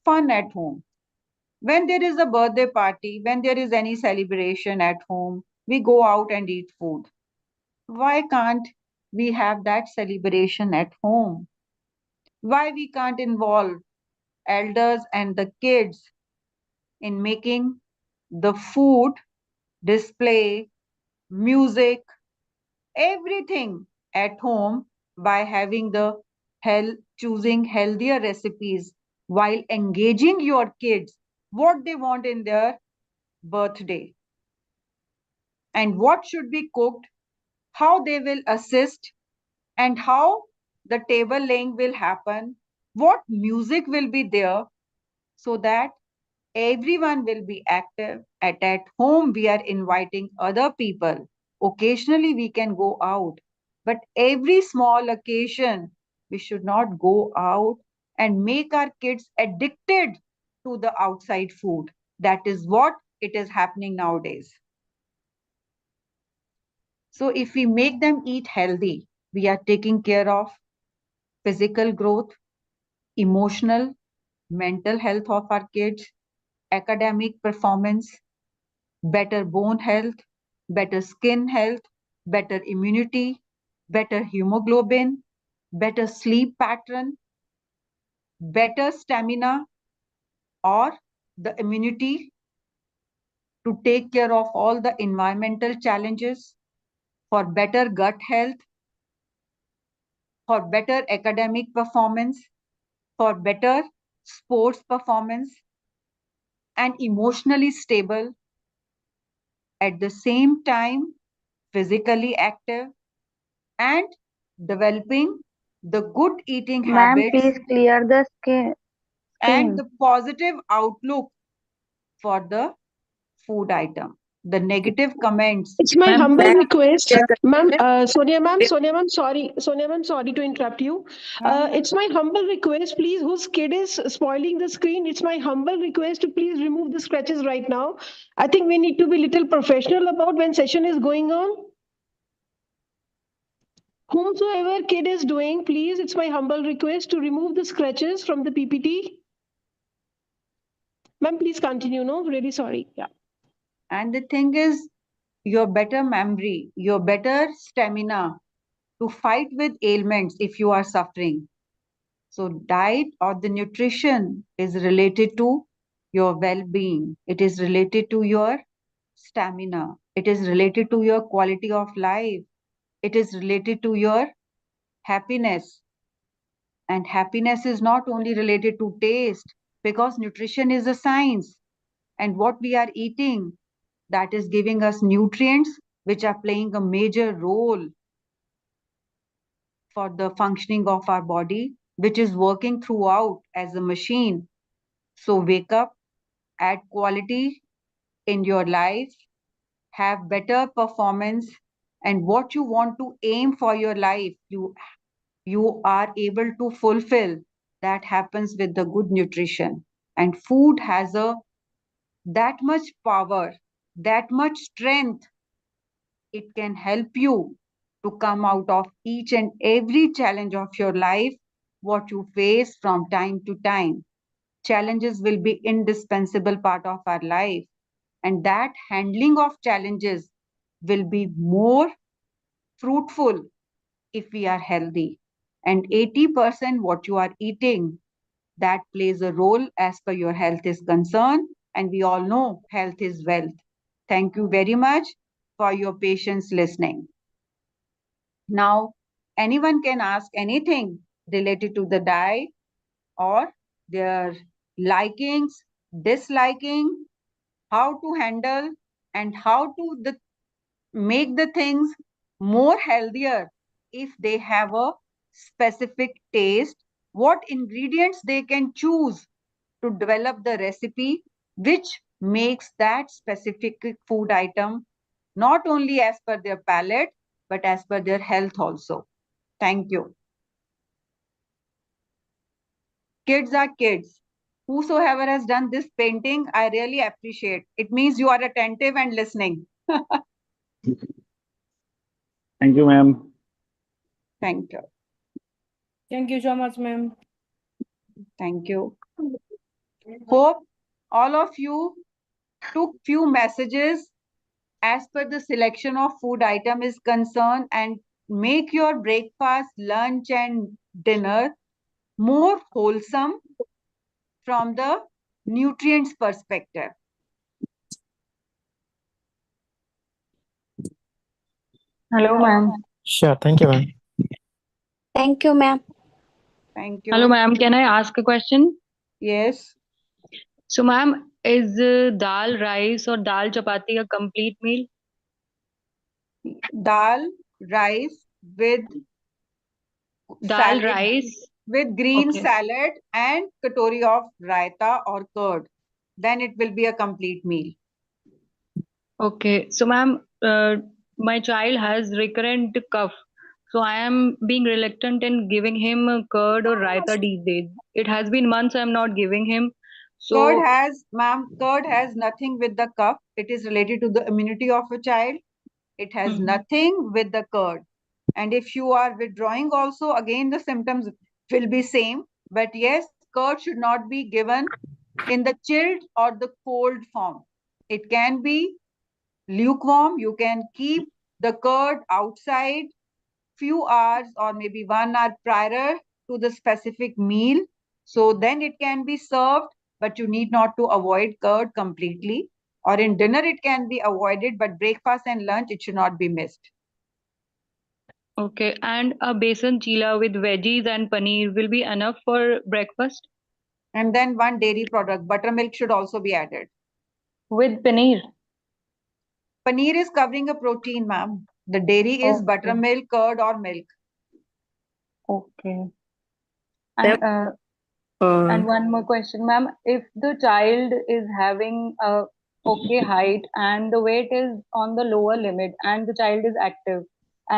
fun at home. When there is a birthday party, when there is any celebration at home, we go out and eat food. Why can't we have that celebration at home? Why we can't involve elders and the kids in making the food, display, music, everything at home by having the choosing healthier recipes while engaging your kids what they want in their birthday and what should be cooked, how they will assist, and how the table laying will happen, what music will be there, so that everyone will be active. At home, we are inviting other people. Occasionally, we can go out, but every small occasion, we should not go out and make our kids addicted to the outside food. That is what it is happening nowadays. So, if we make them eat healthy, we are taking care of physical growth, emotional, mental health of our kids, academic performance, better bone health, better skin health, better immunity, better hemoglobin, better sleep pattern, better stamina, or the immunity to take care of all the environmental challenges, for better gut health, for better academic performance, for better sports performance, and emotionally stable, at the same time physically active and developing the good eating Ma'am, habits please clear the and screen. the positive outlook for the food item. The negative comments. It's my Ma'am, humble please request, share the ma'am, screen. Sonia ma'am, sorry to interrupt you. It's my humble request, please, whose kid is spoiling the screen. It's my humble request to please remove the scratches right now. I think we need to be little professional about when session is going on. Whomsoever kid is doing, please, it's my humble request to remove the scratches from the PPT. Ma'am, please continue. No, really sorry. Yeah. And the thing is, your better memory, your better stamina to fight with ailments if you are suffering. So, diet or the nutrition is related to your well being, it is related to your stamina, it is related to your quality of life, it is related to your happiness. And happiness is not only related to taste, because nutrition is a science. And what we are eating, that is giving us nutrients which are playing a major role for the functioning of our body, which is working throughout as a machine. So wake up, add quality in your life, have better performance, and what you want to aim for your life, you are able to fulfill. That happens with the good nutrition. And food has a that much power, that much strength. It can help you to come out of each and every challenge of your life, what you face from time to time. Challenges will be indispensable part of our life, and that handling of challenges will be more fruitful if we are healthy. And 80% what you are eating, that plays a role as per your health is concerned. And we all know health is wealth. Thank you very much for your patience listening. Now, anyone can ask anything related to the diet or their likings, disliking, how to handle and how to make the things more healthier if they have a specific taste, what ingredients they can choose to develop the recipe which makes that specific food item not only as per their palate but as per their health also. Thank you. Kids are kids. Whosoever has done this painting, I really appreciate. It means you are attentive and listening. Thank you, ma'am. Thank you. Thank you so much, ma'am. Thank you. Hope all of you took few messages as per the selection of food item is concerned, and make your breakfast, lunch and dinner more wholesome from the nutrients perspective. Hello, ma'am. Sure, thank you, ma'am. Thank you, ma'am. Thank you. Hello, ma'am. Can I ask a question? Yes. So, ma'am, is dal rice or dal chapati a complete meal? Dal, rice with Dal salad, rice. with green Okay. salad and katori of raita or curd. Then it will be a complete meal. Okay. So, ma'am, my child has recurrent cough. So, I am being reluctant in giving him curd or raita these days. It has been months I am not giving him. Curd So, has, ma'am, curd has nothing with the cough. It is related to the immunity of a child. It has Mhm. nothing with the curd. And if you are withdrawing also, again, the symptoms will be same. But yes, curd should not be given in the chilled or the cold form. It can be lukewarm. You can keep the curd outside few hours or maybe 1 hour prior to the specific meal. So then it can be served, but you need not to avoid curd completely. Or in dinner, it can be avoided, but breakfast and lunch, it should not be missed. okay. And a besan chila with veggies and paneer will be enough for breakfast And then one dairy product, buttermilk should also be added. with paneer. Paneer is covering a protein, ma'am. The dairy is Okay. buttermilk, curd, or milk. Okay. And and one more question, ma'am. If the child is having a okay height and the weight is on the lower limit and the child is active,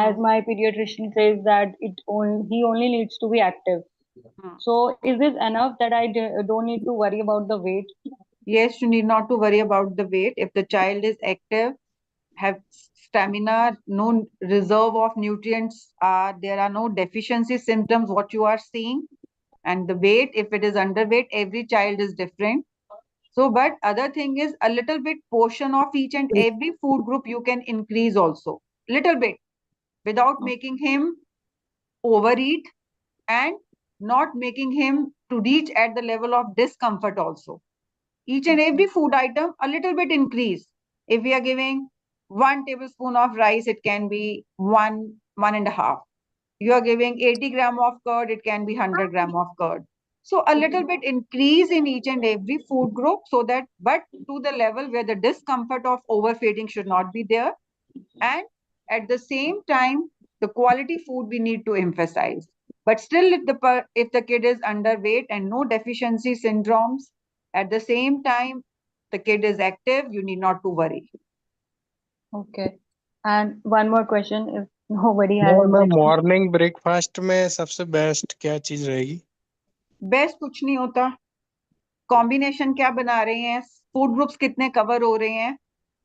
as my pediatrician says that he only needs to be active. Hmm. So is this enough that I don't need to worry about the weight? Yes, you need not to worry about the weight. If the child is active, have stamina, no reserve of nutrients, there are no deficiency symptoms, what you are seeing. And the weight, if it is underweight, every child is different. So, but other thing is a little bit portion of each and every food group you can increase also. Little bit without making him overeat and not making him to reach at the level of discomfort also. Each and every food item, a little bit increase. If we are giving 1 tablespoon of rice, it can be one and a half. You are giving 80 gram of curd, it can be 100 gram of curd. So a little bit increase in each and every food group so that, but to the level where the discomfort of overfeeding should not be there. And at the same time, the quality food we need to emphasize. But still, if the kid is underweight and no deficiency syndromes, at the same time, the kid is active, you need not to worry. Okay. And one more question, if nobody has ma'am objection. Morning breakfast में सबसे best क्या चीज रहेगी? Best कुछ नहीं होता, combination क्या बना रहे हैं, फूड ग्रुप्स कितने कवर हो रहे हैं,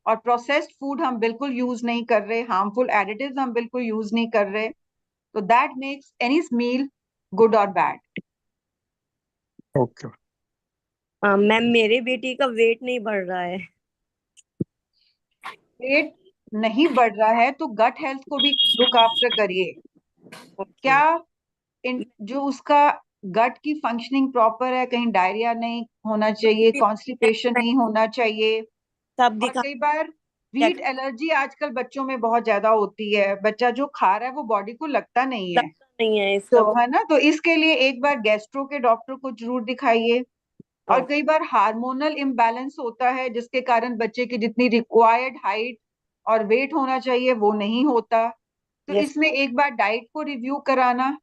और प्रोसेस्ड फूड हम बिल्कुल यूज नहीं कर रहे, हार्मफुल एडिटिव्स हम बिल्कुल यूज नहीं कर रहे, तो that makes any meal good और बैड. ओके मैम मेरे बेटी का वेट नहीं बढ़ रहा है. वेट नहीं बढ़ रहा है तो गट हेल्थ को भी लुक आफ्टर करिए. क्या जो उसका गट की फंक्शनिंग प्रॉपर है, कहीं डायरिया नहीं होना चाहिए, कॉन्स्टिपेशन नहीं होना चाहिए. सब और कई बार वीट एलर्जी आजकल बच्चों में बहुत ज्यादा होती है, बच्चा जो खा रहा है वो बॉडी को लगता नहीं है, नहीं है इसका. तो है ना, तो इसके लिए एक बार गैस्ट्रो के डॉक्टर को जरूर दिखाइए. और कई बार हार्मोनल इम्बैलेंस होता है जिसके कारण बच्चे की जितनी रिक्वायर्ड हाइट और वेट होना चाहिए वो नहीं होता, तो इसमें एक बार डाइट को रिव्यू कराना,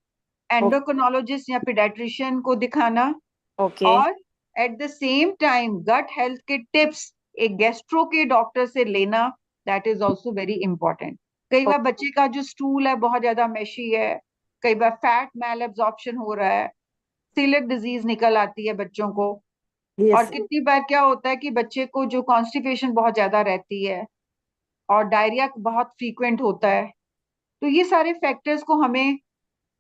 एंडोक्रिनोलॉजिस्ट या पीडियाट्रिशियन को दिखाना, और at the same time gut health के टिप्स एक गैस्ट्रो के डॉक्टर से लेना, that is also very important. कई बार बच्चे का जो स्टूल है बहुत ज्यादा मेशी है, कई बार फैट मैल एब्जॉर्प्शन हो रहा है, सीलिक डिजीज निकल आती है बच्चों को. और कितनी बार क्या होता है कि बच्चे को जो कॉन्स्टिपेशन बहुत ज्यादा रहती है और डायरिया बहुत फ्रीक्वेंट होता है, तो ये सारे फैक्टर्स को हमें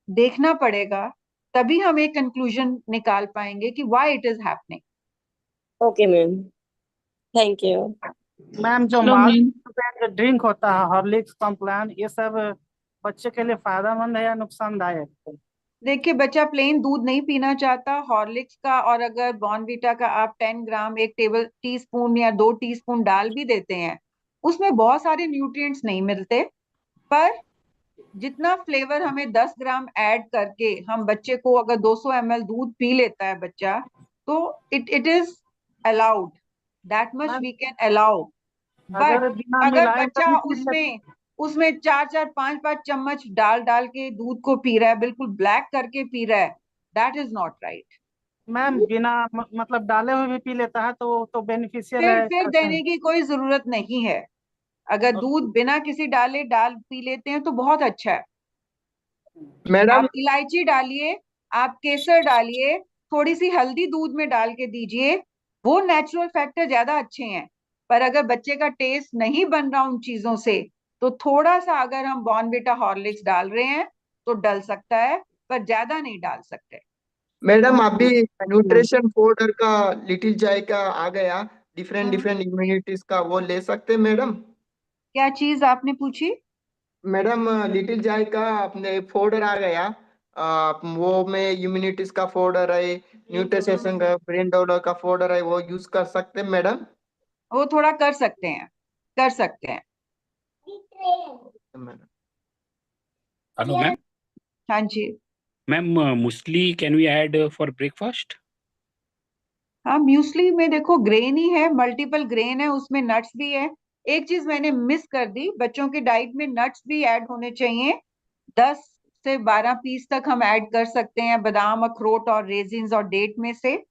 देखना पड़ेगा, तभी हम एक कंक्लूजन निकाल पाएंगे कि why it is happening. Okay ma'am, thank you. Ma'am जो चलो माल्ट मैम, जो ड्रिंक होता है, हॉर्लिक्स, कॉम्प्लान, ये सब बच्चे के लिए फायदेमंद है या नुकसानदायक? देखिए, बच्चा प्लेन दूध नहीं पीना चाहता, हॉर्लिक्स का और अगर बॉर्नवीटा का आप 10 ग्राम 1 टेबल टीस्पून या 2 टीस्पून डाल भी देते हैं, उसमें बहुत सारे न्यूट्रिएंट्स नहीं मिलते। पर जितना फ्लेवर हमें 10 ग्राम ऐड करके हम बच्चे को, अगर 200 ml दूध पी लेता है बच्चा, तो it is allowed, that much ma'am we can allow. But अगर बिना अगर मिलाए बच्चा कभी पी ले? उसमें उसमें 4-4 5-5 चम्मच डाल डाल के दूध को पी रहा है, बिल्कुल ब्लैक करके पी रहा है, that is not right. Ma'am बिना मतलब डाले हुए भी पी लेता है तो बेनिफिशियल फिर है फिर कैसे? देने की कोई जरूरत नहीं है। अगर दूध बिना किसी डाले डाल पी लेते हैं तो बहुत अच्छा है। मैडम। आप इलायची डालिए, आप केसर डालिए, थोड़ी सी हल्दी दूध में डाल के दीजिए, वो नेचुरल फैक्टर ज्यादा अच्छे हैं। पर अगर बच्चे का टेस्ट नहीं बन रहा उन चीजों से, तो थोड़ा सा अगर हम बॉर्नविटा हॉर्लिक्स डाल रहे हैं तो डल सकता है, पर ज्यादा नहीं डाल सकते। मैडम ओके अभी ma'am, thank you ma'am. Nutrition powder का लिटिल जाय का आ गया, डिफरेंट हम्म, डिफरेंट इम्यूनिटीज का, वो ले सकते हैं मैडम? क्या चीज आपने पूछी? मैडम लिटिल जाय का अपने पाउडर आ गया, वो में इम्यूनिटीज का पाउडर है, न्यूट्रिशन का ब्रेन डेवलप का पाउडर है, वो यूज कर सकते हैं मैडम? वो थोड़ा कर सकते हैं, कर सकते हैं। मैडम। Hello, ma'am. हाँ जी। Ma'am, muesli can we add for breakfast? हाँ, म्यूसली में देखो ग्रेन ही है, मल्टीपल ग्रेन है, उसमें नट्स भी है। एक चीज मैंने मिस कर दी, बच्चों की डाइट में नट्स भी ऐड होने चाहिए। 10 से 12 पीस तक हम ऐड कर सकते हैं, बादाम, अखरोट और रेजिन्स और डेट में से।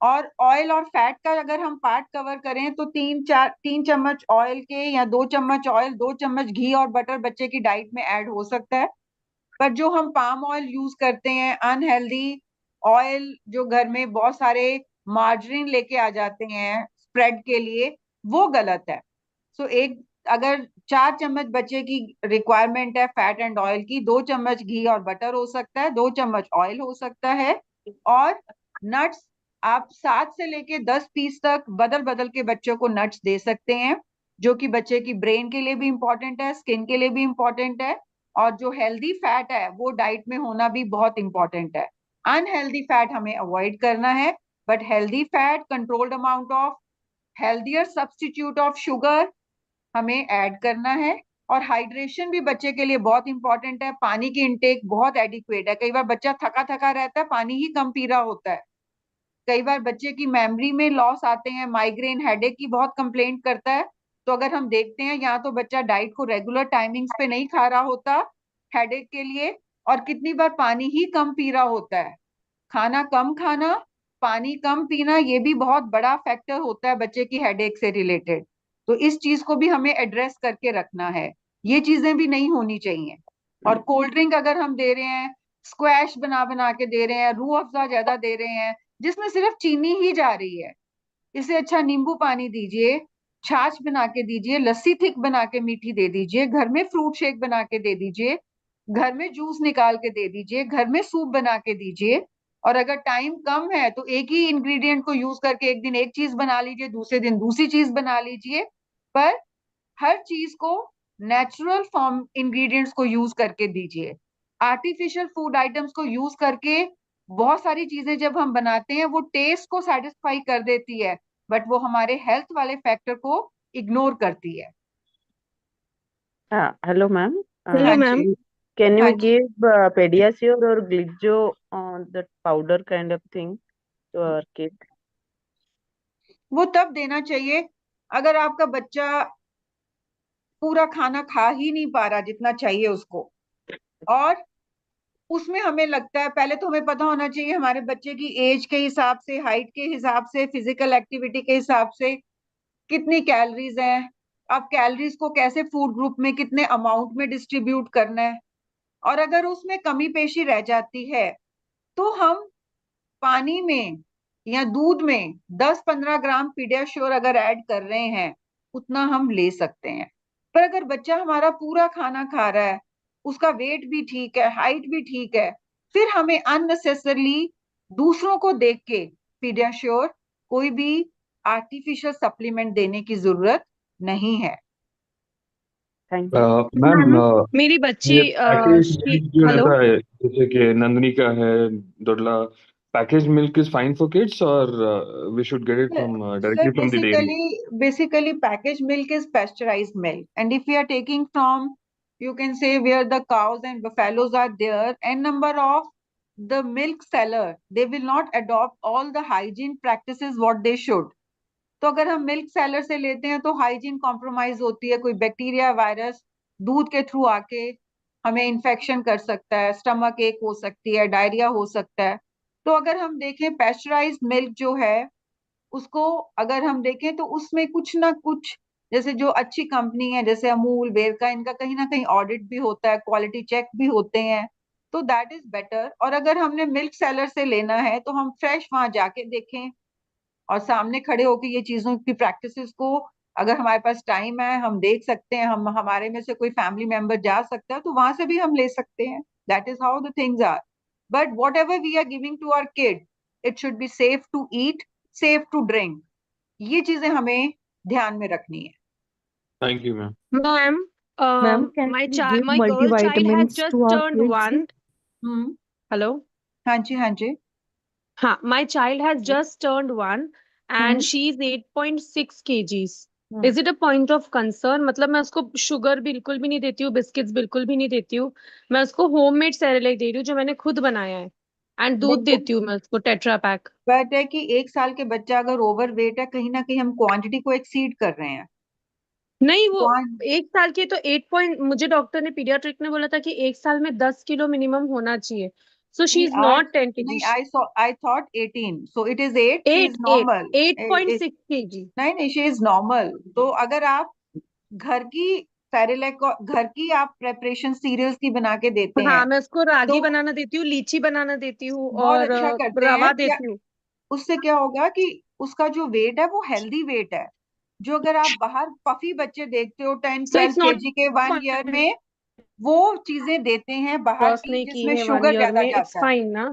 और ऑयल और फैट का अगर हम पार्ट कवर करें तो 3 चम्मच ऑयल के या 2 चम्मच ऑयल, 2 चम्मच घी और बटर बच्चे की डाइट में ऐड हो सकता है। पर जो हम पाम ऑयल यूज करते हैं, अनहेल्दी ऑयल, जो घर में बहुत सारे मार्जरीन लेके आ जाते हैं स्प्रेड के लिए, वो गलत है। सो एक, अगर 4 चम्मच बच्चे की रिक्वायरमेंट है फैट एंड ऑयल की, 2 चम्मच घी और बटर हो सकता है, 2 चम्मच ऑयल हो सकता है। और नट्स आप 7 से लेके 10 पीस तक बदल बदल के बच्चों को नट्स दे सकते हैं, जो कि बच्चे की ब्रेन के लिए भी इंपॉर्टेंट है, स्किन के लिए भी इंपॉर्टेंट है। और जो हेल्दी फैट है वो डाइट में होना भी बहुत इंपॉर्टेंट है। अनहेल्दी फैट हमें अवॉइड करना है, but healthy fat, controlled amount of healthier substitute of sugar हमें ऐड करना है। और हाइड्रेशन भी बच्चे के लिए बहुत इंपॉर्टेंट है, पानी की इंटेक बहुत एडिक्वेट है। कई बार बच्चा थका थका रहता है, पानी ही कम पी रहा होता है। कई बार बच्चे की मेमोरी में लॉस आते हैं, माइग्रेन हेडेक की बहुत कंप्लेंट करता है। तो अगर हम देखते हैं, यहाँ तो बच्चा डाइट को रेगुलर टाइमिंग्स पे नहीं खा रहा होता हेडेक के लिए, और कितनी बार पानी ही कम पी रहा होता है। खाना कम खाना, पानी कम पीना, ये भी बहुत बड़ा फैक्टर होता है बच्चे की हेडेक से रिलेटेड। तो इस चीज को भी हमें एड्रेस करके रखना है, ये चीजें भी नहीं होनी चाहिए। और कोल्ड ड्रिंक अगर हम दे रहे हैं, स्क्वैश बना बना के दे रहे हैं, रूह अफ़ज़ा ज्यादा दे रहे हैं, जिसमें सिर्फ चीनी ही जा रही है, इससे अच्छा नींबू पानी दीजिए, छाछ बना के दीजिए, लस्सी थिक बना के मीठी दे दीजिए, घर में फ्रूट शेक बना के दे दीजिए, घर में जूस निकाल के दे दीजिए, घर में सूप बना के दीजिए। और अगर टाइम कम है तो एक ही इंग्रेडिएंट को यूज करके एक दिन एक चीज बना लीजिए, दूसरे दिन दूसरी चीज बना लीजिए। पर हर चीज को नेचुरल फॉर्म इंग्रेडिएंट्स को यूज करके दीजिए। आर्टिफिशियल फूड आइटम्स को यूज करके बहुत सारी चीजें जब हम बनाते हैं, वो टेस्ट को सेटिस्फाई कर देती है, बट वो हमारे हेल्थ वाले फैक्टर को इग्नोर करती है। Hello, ma'am. हेलो हाँ मैम। जी। Can हाँ you जी, give Pediasure or Glitzo on that powder kind of thing to our kid? वो तब देना चाहिए अगर आपका बच्चा पूरा खाना खा ही नहीं पा रहा जितना चाहिए उसको। और उसमें हमें लगता है, पहले तो हमें पता होना चाहिए हमारे बच्चे की एज के हिसाब से, हाइट के हिसाब से, फिजिकल एक्टिविटी के हिसाब से कितनी कैलोरीज हैं। अब कैलोरीज को कैसे फूड ग्रुप में कितने अमाउंट में डिस्ट्रीब्यूट करना है। और अगर उसमें कमी पेशी रह जाती है, तो हम पानी में या दूध में 10-15 ग्राम पीडियाश्योर अगर ऐड कर रहे हैं, उतना हम ले सकते हैं। पर अगर बच्चा हमारा पूरा खाना खा रहा है, उसका वेट भी ठीक है, हाइट भी ठीक है, फिर हमें अननेसेसरली दूसरों को देख के पीडियाश्योर कोई भी आर्टिफिशियल सप्लीमेंट देने की जरूरत नहीं है। मैम मेरी बच्ची ये पैकेज मिल्क जो हेलो रहता है जैसे कि नंदनी का है, Dodla, package milk is fine for kids और we should get it from Sir, directly from the dairy? basically packaged milk is pasteurized milk, and if we are taking from, you can say, where the cows and buffaloes are there, n number of the milk seller, they will not adopt all the hygiene practices what they should. तो अगर हम milk seller से लेते हैं तो hygiene compromise होती है, कोई बैक्टीरिया वायरस दूध के थ्रू आके हमें इन्फेक्शन कर सकता है, स्टमक एक हो सकती है, डायरिया हो सकता है। तो अगर हम देखें पैस्चराइज्ड मिल्क जो है उसको अगर हम देखें तो उसमें कुछ ना कुछ, जैसे जो अच्छी कंपनी है जैसे अमूल, बेरका, इनका कहीं ना कहीं ऑडिट भी होता है, क्वालिटी चेक भी होते हैं, तो दैट इज बेटर। और अगर हमने मिल्क सेलर से लेना है तो हम फ्रेश वहां जाके देखें और सामने खड़े होकर ये चीजों की प्रैक्टिसेस को, अगर हमारे पास टाइम है हम देख सकते हैं, हम हमारे में से कोई फैमिली मेंबर जा सकता है तो वहां से भी हम ले सकते हैं। That is how the things are. But whatever we are giving to our kid, it should be safe to eat, safe to drink. ये चीजें हमें ध्यान में रखनी है। Thank you ma'am. Ma'am, Ma'am, can my we child, give my girl child has multivitamins just to our turned kids? one. Hmm, Hello. हाँ जी, हाँ जी। हाँ, my child has just turned one and hmm, she is 8.6 kgs. Hmm. Is it a point of concern? मतलब मैं उसको sugar बिल्कुल भी नहीं देती हूँ, बिस्किट्स बिल्कुल भी नहीं देती हूँ। मैं उसको होममेड सेरेलैक दे रही हूँ जो मैंने खुद बनाया है, एंड दूध देखो, देती हूँ मैं उसको टेट्रा पैक। बट है कि 1 साल के बच्चा अगर ओवर वेट है, कहीं ना कहीं हम क्वांटिटी को एक्सीड कर रहे हैं। नहीं, वो क्वांट 1 साल के तो 8 पॉइंट, मुझे डॉक्टर ने पीडियाट्रिक ने बोला था कि 1 साल में 10 किलो मिनिमम होना चाहिए। सो शी नहीं, इज आज नॉट 10 kg। नहीं, I thought 18, so it is 8, she is at eight normal. 8.6 kg। नहीं नहीं, शी इज नॉर्मल। तो अगर आप घर की सेरेलैक, घर की आप प्रेपरेशन सीरियल्स की बना के देते हाँ, हैं मैं उसको रागी तो बनाना देती हूँ, लीची बनाना देती हूँ बहुत और अच्छा करते हैं। रवा क्या देती हूँ। उससे क्या होगा कि उसका जो वेट है वो हेल्दी वेट है। जो अगर आप बाहर पफी बच्चे देखते हो 10 सो 12 इट्स नॉट केजी के 1 ईयर में, वो चीजें देते हैं बाहर लॉस की नहीं की जिसमें है वन शुगर ईयर ज्यादा में, इट्स जाता है। फाइन ना।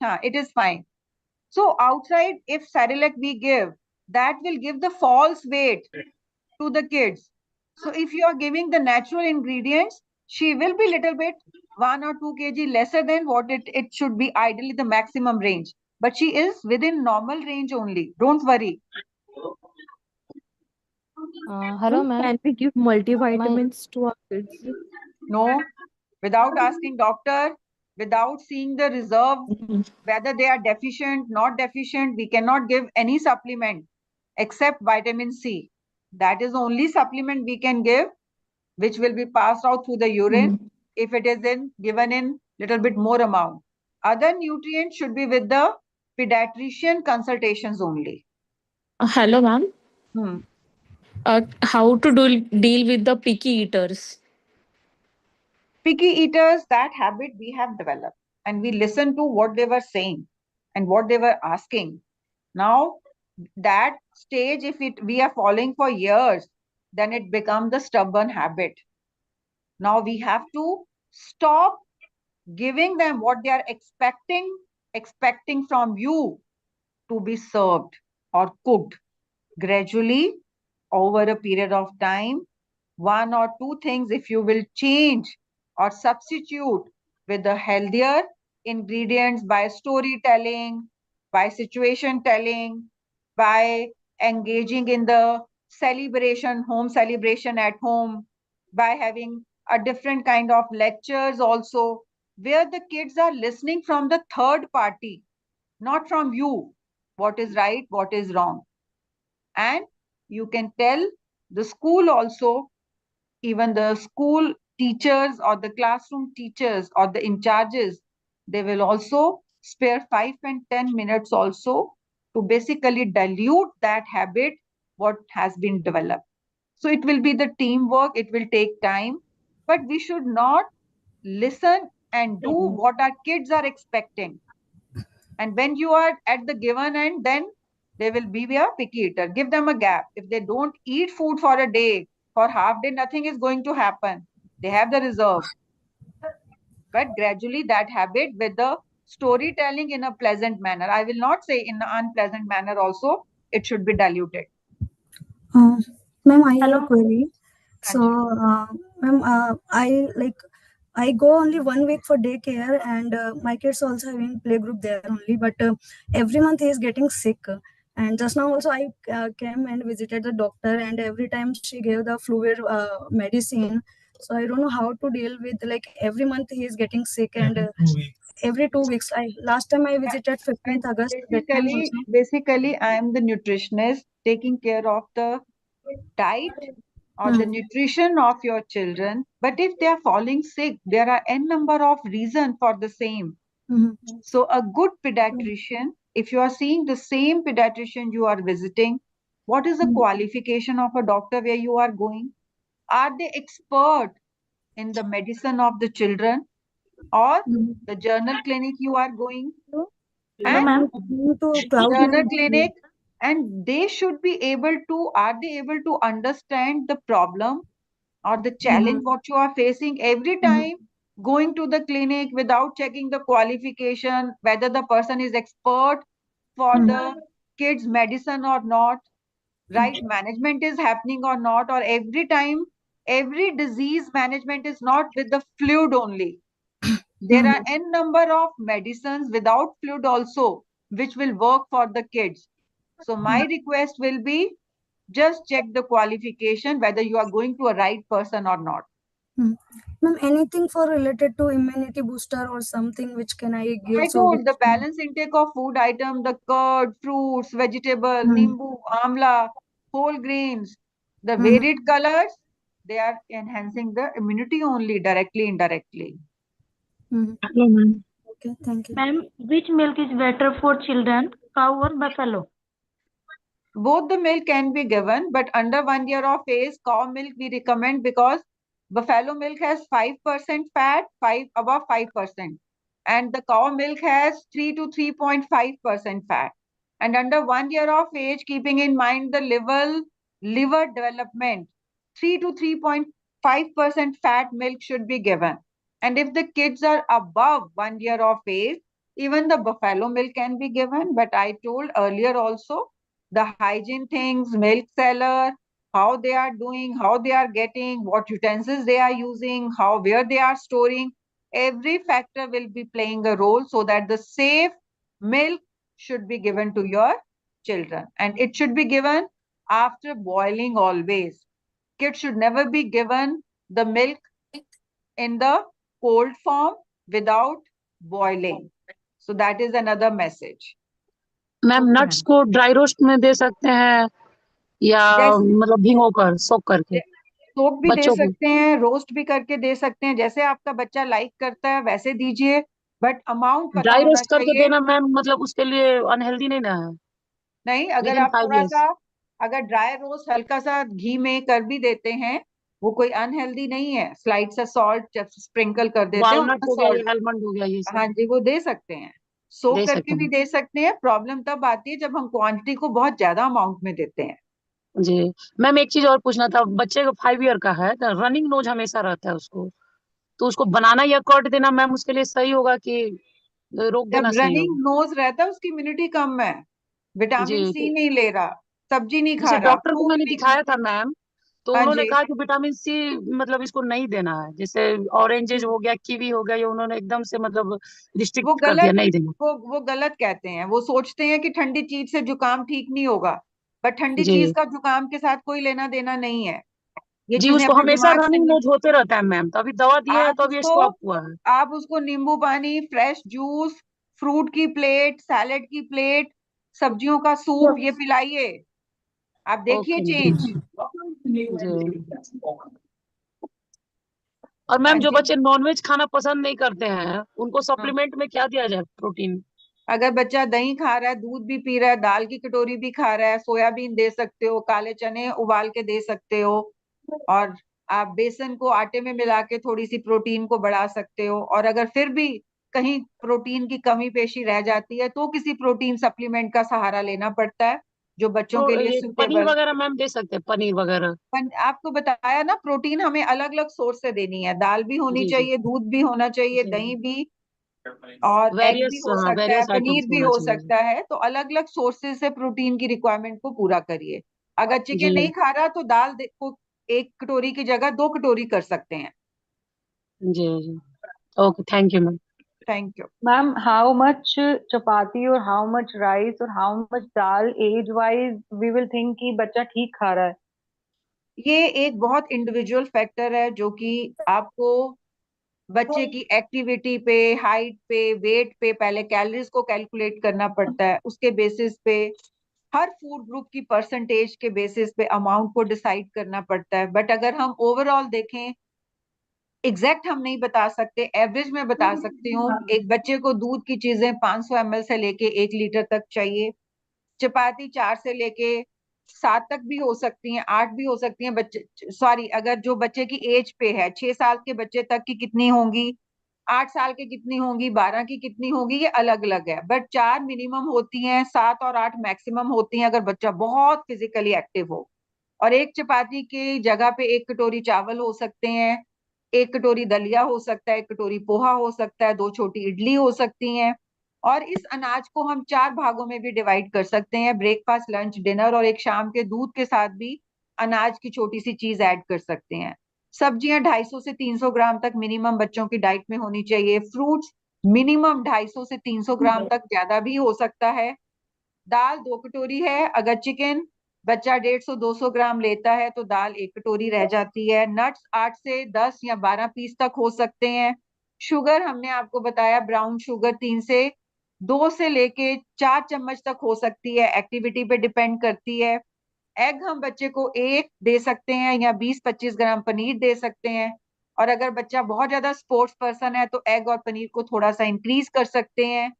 हाँ, it is fine. So outside, if Cerelac we give, that will give the false weight to the kids. So if you are giving the natural ingredients, she will be little bit 1 or 2 kg lesser than what it should be ideally the maximum range. But she is within normal range only. Don't worry. Hello, ma'am. Can we give multivitamins to our kids? No, without asking doctor, without seeing the reserve, whether they are deficient, not deficient, we cannot give any supplement except vitamin C. That is the only supplement we can give, which will be passed out through the urine if it is given in little bit more amount. Other nutrients should be with the pediatrician consultations only. Hello, ma'am. Hmm. How to deal with the picky eaters? Picky eaters, that habit we have developed, and we listen to what they were saying and what they were asking. Now, that stage, if we are following for years, then it becomes the stubborn habit. Now we have to stop giving them what they are expecting from you to be served or cooked. Gradually, over a period of time, 1 or 2 things, if you will change or substitute with the healthier ingredients by storytelling, by situation telling, by engaging in the celebration, home celebration at home, by having a different kind of lectures also, where the kids are listening from the third party, not from you, what is right, what is wrong. And you can tell the school also, even the school teachers or the classroom teachers or the in charges, they will also spare 5 and 10 minutes also to basically dilute that habit what has been developed. So it will be the teamwork, it will take time, but we should not listen and do what our kids are expecting. And when you are at the given end, then they will be a picky eater. Give them a gap. If they don't eat food for a day, for half day, nothing is going to happen. They have the reserve. but gradually that habit with the storytelling in a pleasant manner. I will not say in an unpleasant manner also. It should be diluted. Ma'am, I have a query. So, ma'am, I go only 1 week for daycare, and my kids also having playgroup there only. But every month he is getting sick. And just now also I came and visited the doctor, and every time she gave the fluid medicine. So I don't know how to deal with, like, every month he is getting sick, and every 2 weeks. I last time I visited 15th August. That time also. Basically, I am the nutritionist taking care of the diet or the nutrition of your children. But if they are falling sick, there are n number of reasons for the same. So a good pediatrician, if you are seeing the same pediatrician you are visiting, what is the qualification of a doctor where you are going? Are they expert in the medicine of the children or the journal clinic you are going? And journal clinic, and they should be able to, are they able to understand the problem or the challenge what you are facing every time going to the clinic without checking the qualification, whether the person is expert for the kids medicine or not, right management is happening or not, or every time every disease management is not with the fluid only. There are n number of medicines without fluid also which will work for the kids. So my request will be, just check the qualification whether you are going to a right person or not. Ma'am, anything for related to immunity booster or something which can I give? I told the balanced intake of food item, the curd, fruits, vegetable, nimbu, amla, whole grains, the varied colors, they are enhancing the immunity only, directly, indirectly. Hello, ma'am. Okay, thank you. Ma'am, which milk is better for children, cow or buffalo? Both the milk can be given, but under 1 year of age, cow milk we recommend because buffalo milk has 5% fat, above 5%. And the cow milk has 3 to 3.5% fat. And under 1 year of age, keeping in mind the liver development, 3 to 3.5% fat milk should be given. And if the kids are above 1 year of age, even the buffalo milk can be given. But I told earlier also, the hygiene things, milk seller, how they are doing, how they are getting, what utensils they are using, where they are storing, every factor will be playing a role so that the safe milk should be given to your children. And it should be given after boiling always. Kids should never be given the milk in the cold form without boiling. So that is another message. Ma'am nuts को dry roast में दे सकते हैं या मतलब भिगोकर सोक करके? सोक भी दे बच्चों को सकते हैं, रोस्ट भी करके दे सकते हैं, जैसे आपका बच्चा लाइक करता है वैसे दीजिए, बट अमाउंट पता ड्राई होना रोस्ट करके चाहिए। देना मैम मतलब उसके लिए अनहेल्दी नहीं ना है? नहीं, अगर आप थोड़ा सा अगर ड्राई रोस्ट हल्का सा घी में कर भी देते हैं, वो कोई अनहेल्दी नहीं है। स्लाइड सा सॉल्ट जब स्प्रिंकल कर देते हैं, वालनट हो गया या आलमंड हो गया ये सब हाँ जी, वो दे सकते हैं, सोक दे करके सकते भी हैं। दे सकते हैं। प्रॉब्लम तब आती है जब हम क्वांटिटी को बहुत ज्यादा अमाउंट में देते हैं। जी मैम, एक चीज और पूछना था, बच्चे को 5 ईयर का है तो रनिंग नोज हमेशा रहता है उसको, तो उसको बनाना या कर्ड देना मैम उसके लिए सही होगा कि रोक जब देना सही रनिंग होगा? नोज रहता है उसकी इम्यूनिटी कम है, विटामिन जी सी नहीं ले रहा, सब्जी नहीं खा जैसे रहा, डॉक्टर को फ्रूट मैंने नहीं। दिखाया था मैम, तो हाँ उन्होंने जी, कहा कि विटामिन सी मतलब इसको नहीं देना है, जैसे ऑरेंजेज हो गया, कीवी हो गया, ये उन्होंने एकदम से मतलब वो रिस्ट्रिक्ट कर दिया, गलत नहीं देना। वो गलत कहते हैं। वो सोचते हैं कि ठंडी चीज से जुकाम ठीक नहीं होगा, पर ठंडी चीज जी का जुकाम के साथ कोई लेना देना नहीं है। ये जी चीजें उसको अपने हमेशा दिमाग से रनिंग नहीं। नोज होते रहता है मैम, तो अभी दवा दिया है आप तो अभी उसको स्टॉप हुआ है। आप उसको नींबू पानी, फ्रेश जूस, फ्रूट की प्लेट, सैलेड की प्लेट, सब्जियों का सूप ये पिलाइए, आप देखिए ओके चेंज। जी। और हाँ मैम जो जी, बच्चे नॉनवेज खाना पसंद नहीं करते हैं उनको हाँ। सप्लीमेंट में क्या दिया जाए प्रोटीन? अगर बच्चा दही खा रहा है, दूध भी पी रहा है, दाल की कटोरी भी खा रहा है, सोयाबीन दे सकते हो, काले चने उबाल के दे सकते हो, और आप बेसन को आटे में मिला के थोड़ी सी प्रोटीन को बढ़ा सकते हो। और अगर फिर भी कहीं प्रोटीन की कमी पेशी रह जाती है तो किसी प्रोटीन सप्लीमेंट का सहारा लेना पड़ता है। जो बच्चों तो के लिए ये पनीर सुटेबल। वगैरह मैम दे सकते हैं, पनीर वगैरह? आपको बताया ना, प्रोटीन हमें अलग अलग सोर्स से देनी है, दाल भी होनी जी जी चाहिए, दूध भी होना चाहिए, जी दही भी, और एग भी वेरियस, हो हाँ सकता है, वेरियस पनीर आइटम्स भी होना हो चाहिए। सकता है। तो अलग अलग सोर्सेज से प्रोटीन की रिक्वायरमेंट को पूरा करिए। अगर चिकन जी नहीं खा रहा तो दाल को 1 कटोरी की जगह 2 कटोरी कर सकते हैं। जी जी okay, thank you ma'am. Thank you. Ma'am, how much chapati or how much rice or how much dal age wise we will think कि बच्चा ठीक खा रहा है? ये एक बहुत इंडिविजुअल फैक्टर है, जो कि आपको बच्चे की एक्टिविटी पे, हाइट पे, वेट पे, पहले कैलोरीज को कैलकुलेट करना पड़ता है, उसके बेसिस पे हर फूड ग्रुप की परसेंटेज के बेसिस पे अमाउंट को डिसाइड करना पड़ता है। बट अगर हम ओवरऑल देखें, एग्जैक्ट हम नहीं बता सकते, एवरेज में बता सकती हूँ। एक बच्चे को दूध की चीजें 500 ml से लेके 1 लीटर तक चाहिए। चपाती 4 से लेके 7 तक भी हो सकती हैं, 8 भी हो सकती हैं। बच्चे, सॉरी, अगर जो बच्चे की एज पे है, 6 साल के बच्चे तक की कितनी होंगी, 8 साल की कितनी होंगी, 12 की कितनी होगी, ये अलग अलग है। बट 4 मिनिमम होती हैं, 7 और 8 मैक्सिमम होती हैं, अगर बच्चा बहुत फिजिकली एक्टिव हो। और एक चपाती की जगह पे 1 कटोरी चावल हो सकते हैं, 1 कटोरी दलिया हो सकता है, 1 कटोरी पोहा हो सकता है, 2 छोटी इडली हो सकती हैं। और इस अनाज को हम 4 भागों में भी डिवाइड कर सकते हैं, ब्रेकफास्ट, लंच, डिनर, और एक शाम के दूध के साथ भी अनाज की छोटी सी चीज ऐड कर सकते हैं। सब्जियां 250 से 300 ग्राम तक मिनिमम बच्चों की डाइट में होनी चाहिए। फ्रूट्स मिनिमम 250 से 300 ग्राम तक, ज्यादा भी हो सकता है। दाल 2 कटोरी है। अगर चिकन बच्चा 150-200 ग्राम लेता है तो दाल 1 कटोरी रह जाती है। नट्स 8 से 10 या 12 पीस तक हो सकते हैं। शुगर हमने आपको बताया, ब्राउन शुगर 3 से 2 से लेके 4 चम्मच तक हो सकती है, एक्टिविटी पे डिपेंड करती है। एग हम बच्चे को 1 दे सकते हैं, या 20-25 ग्राम पनीर दे सकते हैं। और अगर बच्चा बहुत ज्यादा स्पोर्ट्स पर्सन है तो एग और पनीर को थोड़ा सा इंक्रीज कर सकते हैं।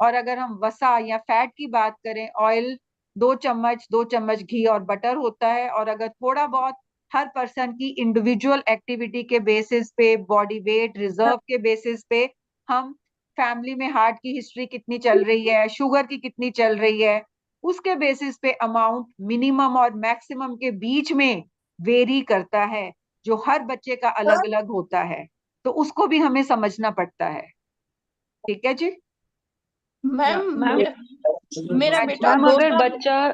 और अगर हम वसा या फैट की बात करें, ऑयल 2 चम्मच, 2 चम्मच घी और बटर होता है। और अगर थोड़ा बहुत हर पर्सन की इंडिविजुअल एक्टिविटी के बेसिस पे, बॉडी वेट रिजर्व के बेसिस पे, हम फैमिली में हार्ट की हिस्ट्री कितनी चल रही है, शुगर की कितनी चल रही है, उसके बेसिस पे अमाउंट मिनिमम और मैक्सिमम के बीच में वेरी करता है, जो हर बच्चे का अलग अलग होता है। तो उसको भी हमें समझना पड़ता है। ठीक है जी। मैम मैम मेरा हाँ जी। बेटा मैम, दो अगर साल बच्चा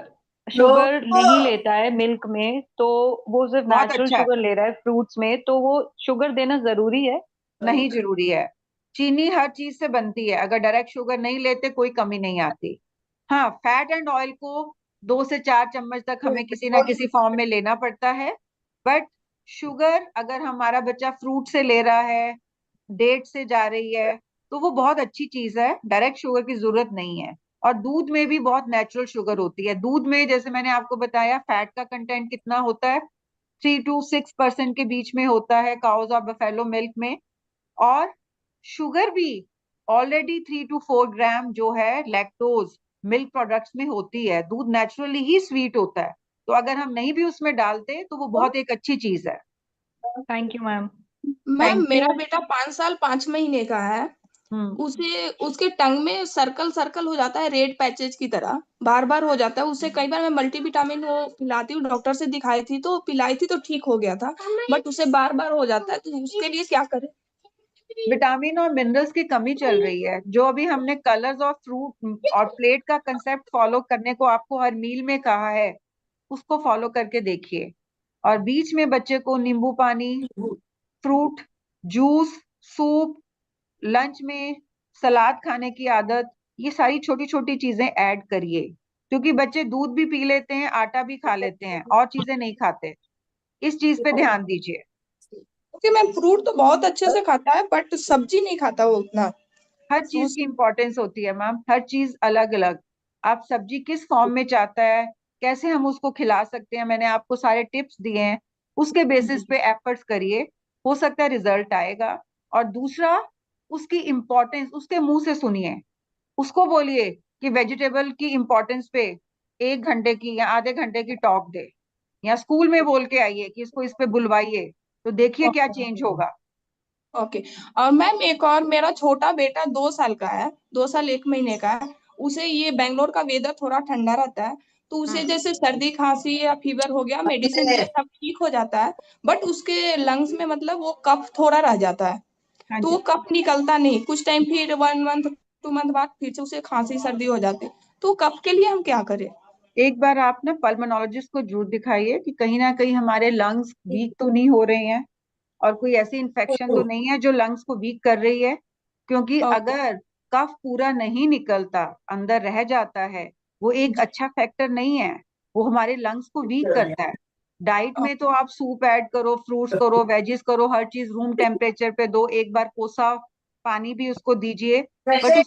शुगर नहीं लेता है मिल्क में, तो वो सिर्फ बहुत नेचुरल अच्छा है। शुगर ले रहा है फ्रूट्स में, तो वो शुगर देना जरूरी है? नहीं जरूरी है। चीनी हर चीज से बनती है, अगर डायरेक्ट शुगर नहीं लेते कोई कमी नहीं आती। हाँ, फैट एंड ऑयल को 2 से 4 चम्मच तक हमें किसी ना किसी फॉर्म में लेना पड़ता है। बट शुगर अगर हमारा बच्चा फ्रूट से ले रहा है, डेट से जा रही है, तो वो बहुत अच्छी चीज है, डायरेक्ट शुगर की जरूरत नहीं है। और दूध में भी बहुत नेचुरल शुगर होती है। दूध में जैसे मैंने आपको बताया, फैट का कंटेंट कितना होता है, 3 to 6% के बीच में होता है काउज और बफेलो मिल्क में। और शुगर भी ऑलरेडी 3 to 4 ग्राम जो है लैक्टोज मिल्क प्रोडक्ट्स में होती है। दूध नेचुरली ही स्वीट होता है, तो अगर हम नहीं भी उसमें डालते तो वो बहुत एक अच्छी चीज है। Thank you ma'am. Ma'am thank मेरा यू। बेटा 5 साल 5 महीने का है। उसे उसके टंग में सर्कल सर्कल हो जाता है, रेड पैचेज की तरह बार बार हो जाता है। उसे कई बार मैं मल्टीविटामिन वो पिलाती हूँ, डॉक्टर से दिखाई थी तो पिलाई थी तो ठीक हो गया था, बट उसे बार बार हो जाता है, तो उसके लिए क्या करें? विटामिन और मिनरल्स की कमी चल रही है। जो अभी हमने कलर्स और फ्रूट और प्लेट का कंसेप्ट फॉलो करने को आपको हर मील में कहा है, उसको फॉलो करके देखिए। और बीच में बच्चे को नींबू पानी, फ्रूट जूस, सूप, लंच में सलाद खाने की आदत, ये सारी छोटी छोटी चीजें ऐड करिए। क्योंकि बच्चे दूध भी पी लेते हैं, आटा भी खा लेते हैं, और चीजें नहीं खाते। इस चीज पे ध्यान दीजिए। ओके मैम, फ्रूट तो बहुत अच्छे से खाता है बट सब्जी नहीं खाता वो उतना। हर चीज की इंपॉर्टेंस होती है मैम, हर चीज अलग अलग। आप सब्जी किस फॉर्म में चाहता है, कैसे हम उसको खिला सकते हैं, मैंने आपको सारे टिप्स दिए हैं, उसके बेसिस पे एफर्ट्स करिए, हो सकता है रिजल्ट आएगा। और दूसरा, उसकी इम्पोर्टेंस उसके मुंह से सुनिए। उसको बोलिए कि वेजिटेबल की इम्पोर्टेंस पे 1 घंटे की या आधे घंटे की टॉक दे, या स्कूल में बोल के आइए कि इसको इस पे बुलवाइए, तो देखिए क्या चेंज होगा। ओके। और मैम एक और, मेरा छोटा बेटा 2 साल का है, 2 साल 1 महीने का है। उसे ये बैंगलोर का वेदर थोड़ा ठंडा रहता है, तो उसे जैसे सर्दी खांसी या फीवर हो गया, मेडिसिन से सब ठीक हो जाता है, बट उसके लंग्स में मतलब वो कफ थोड़ा रह जाता है, हाँ तो जी। वो कफ निकलता नहीं, कुछ टाइम फिर 1 मंथ 2 मंथ बाद फिर से उसे खांसी सर्दी हो जाती है। तो कफ के लिए हम क्या करें? एक बार आप ना पल्मोनोलॉजिस्ट को जरूर दिखाइए कि कहीं ना कहीं हमारे लंग्स वीक तो नहीं हो रहे हैं और कोई ऐसी इन्फेक्शन तो नहीं है जो लंग्स को वीक कर रही है, क्योंकि अगर कफ पूरा नहीं निकलता, अंदर रह जाता है, वो एक अच्छा फैक्टर नहीं है, वो हमारे लंग्स को वीक करता है। डाइट में तो आप सूप ऐड करो, फ्रूट्स करो, वेजिस करो, हर चीज रूम टेम्परेचर पे दो, एक बार कोसा पानी भी उसको दीजिए, बट उसके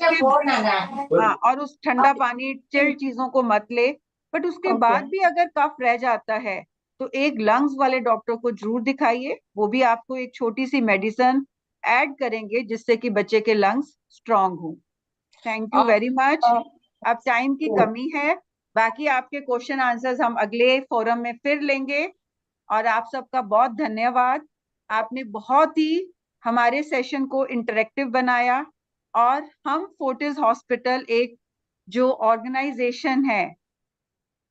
हाँ, और उस ठंडा पानी चिल्ड चीजों को मत ले। बट उसके बाद भी अगर कफ रह जाता है तो एक लंग्स वाले डॉक्टर को जरूर दिखाइए, वो भी आपको एक छोटी सी मेडिसिन ऐड करेंगे जिससे कि बच्चे के लंग्स स्ट्रांग हों। Thank you very much. अब टाइम की कमी है, बाकी आपके क्वेश्चन आंसर्स हम अगले फोरम में फिर लेंगे। और आप सबका बहुत धन्यवाद, आपने बहुत ही हमारे सेशन को इंटरेक्टिव बनाया। और हम फोर्टिस हॉस्पिटल एक जो ऑर्गेनाइजेशन है,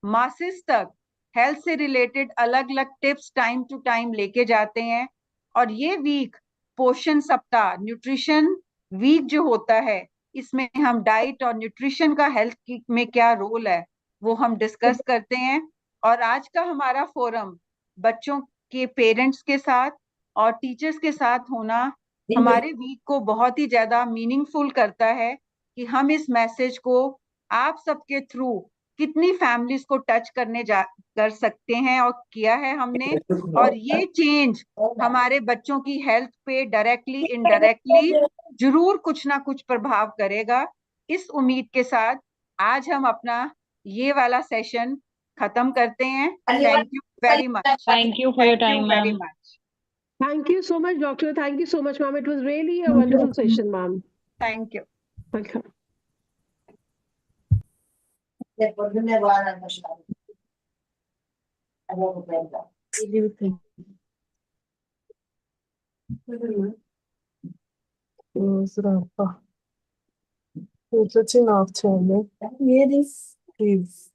मासिस तक हेल्थ से रिलेटेड अलग अलग टिप्स टाइम टू टाइम लेके जाते हैं। और ये वीक पोषण सप्ताह, न्यूट्रिशन वीक जो होता है, इसमें हम डाइट और न्यूट्रिशन का हेल्थ में क्या रोल है वो हम डिस्कस करते हैं। और आज का हमारा फोरम बच्चों के पेरेंट्स के साथ और टीचर्स के साथ होना हमारे वीक को बहुत ही ज्यादा मीनिंगफुल करता है कि हम इस मैसेज को आप सबके थ्रू कितनी फैमिलीज को टच कर सकते हैं, और किया है हमने। और ये चेंज हमारे बच्चों की हेल्थ पे डायरेक्टली इनडायरेक्टली जरूर कुछ ना कुछ प्रभाव करेगा। इस उम्मीद के साथ आज हम अपना ये वाला सेशन खत्म करते हैं। Thank you very much. Thank you for your thank you time, very ma'am. Much. Thank you so much, doctor. Thank you so much, ma'am. It was really a wonderful session, ma'am. Thank you. Welcome. Sırapa. Ülkeci ne yapacağım? Yeriz. Biz.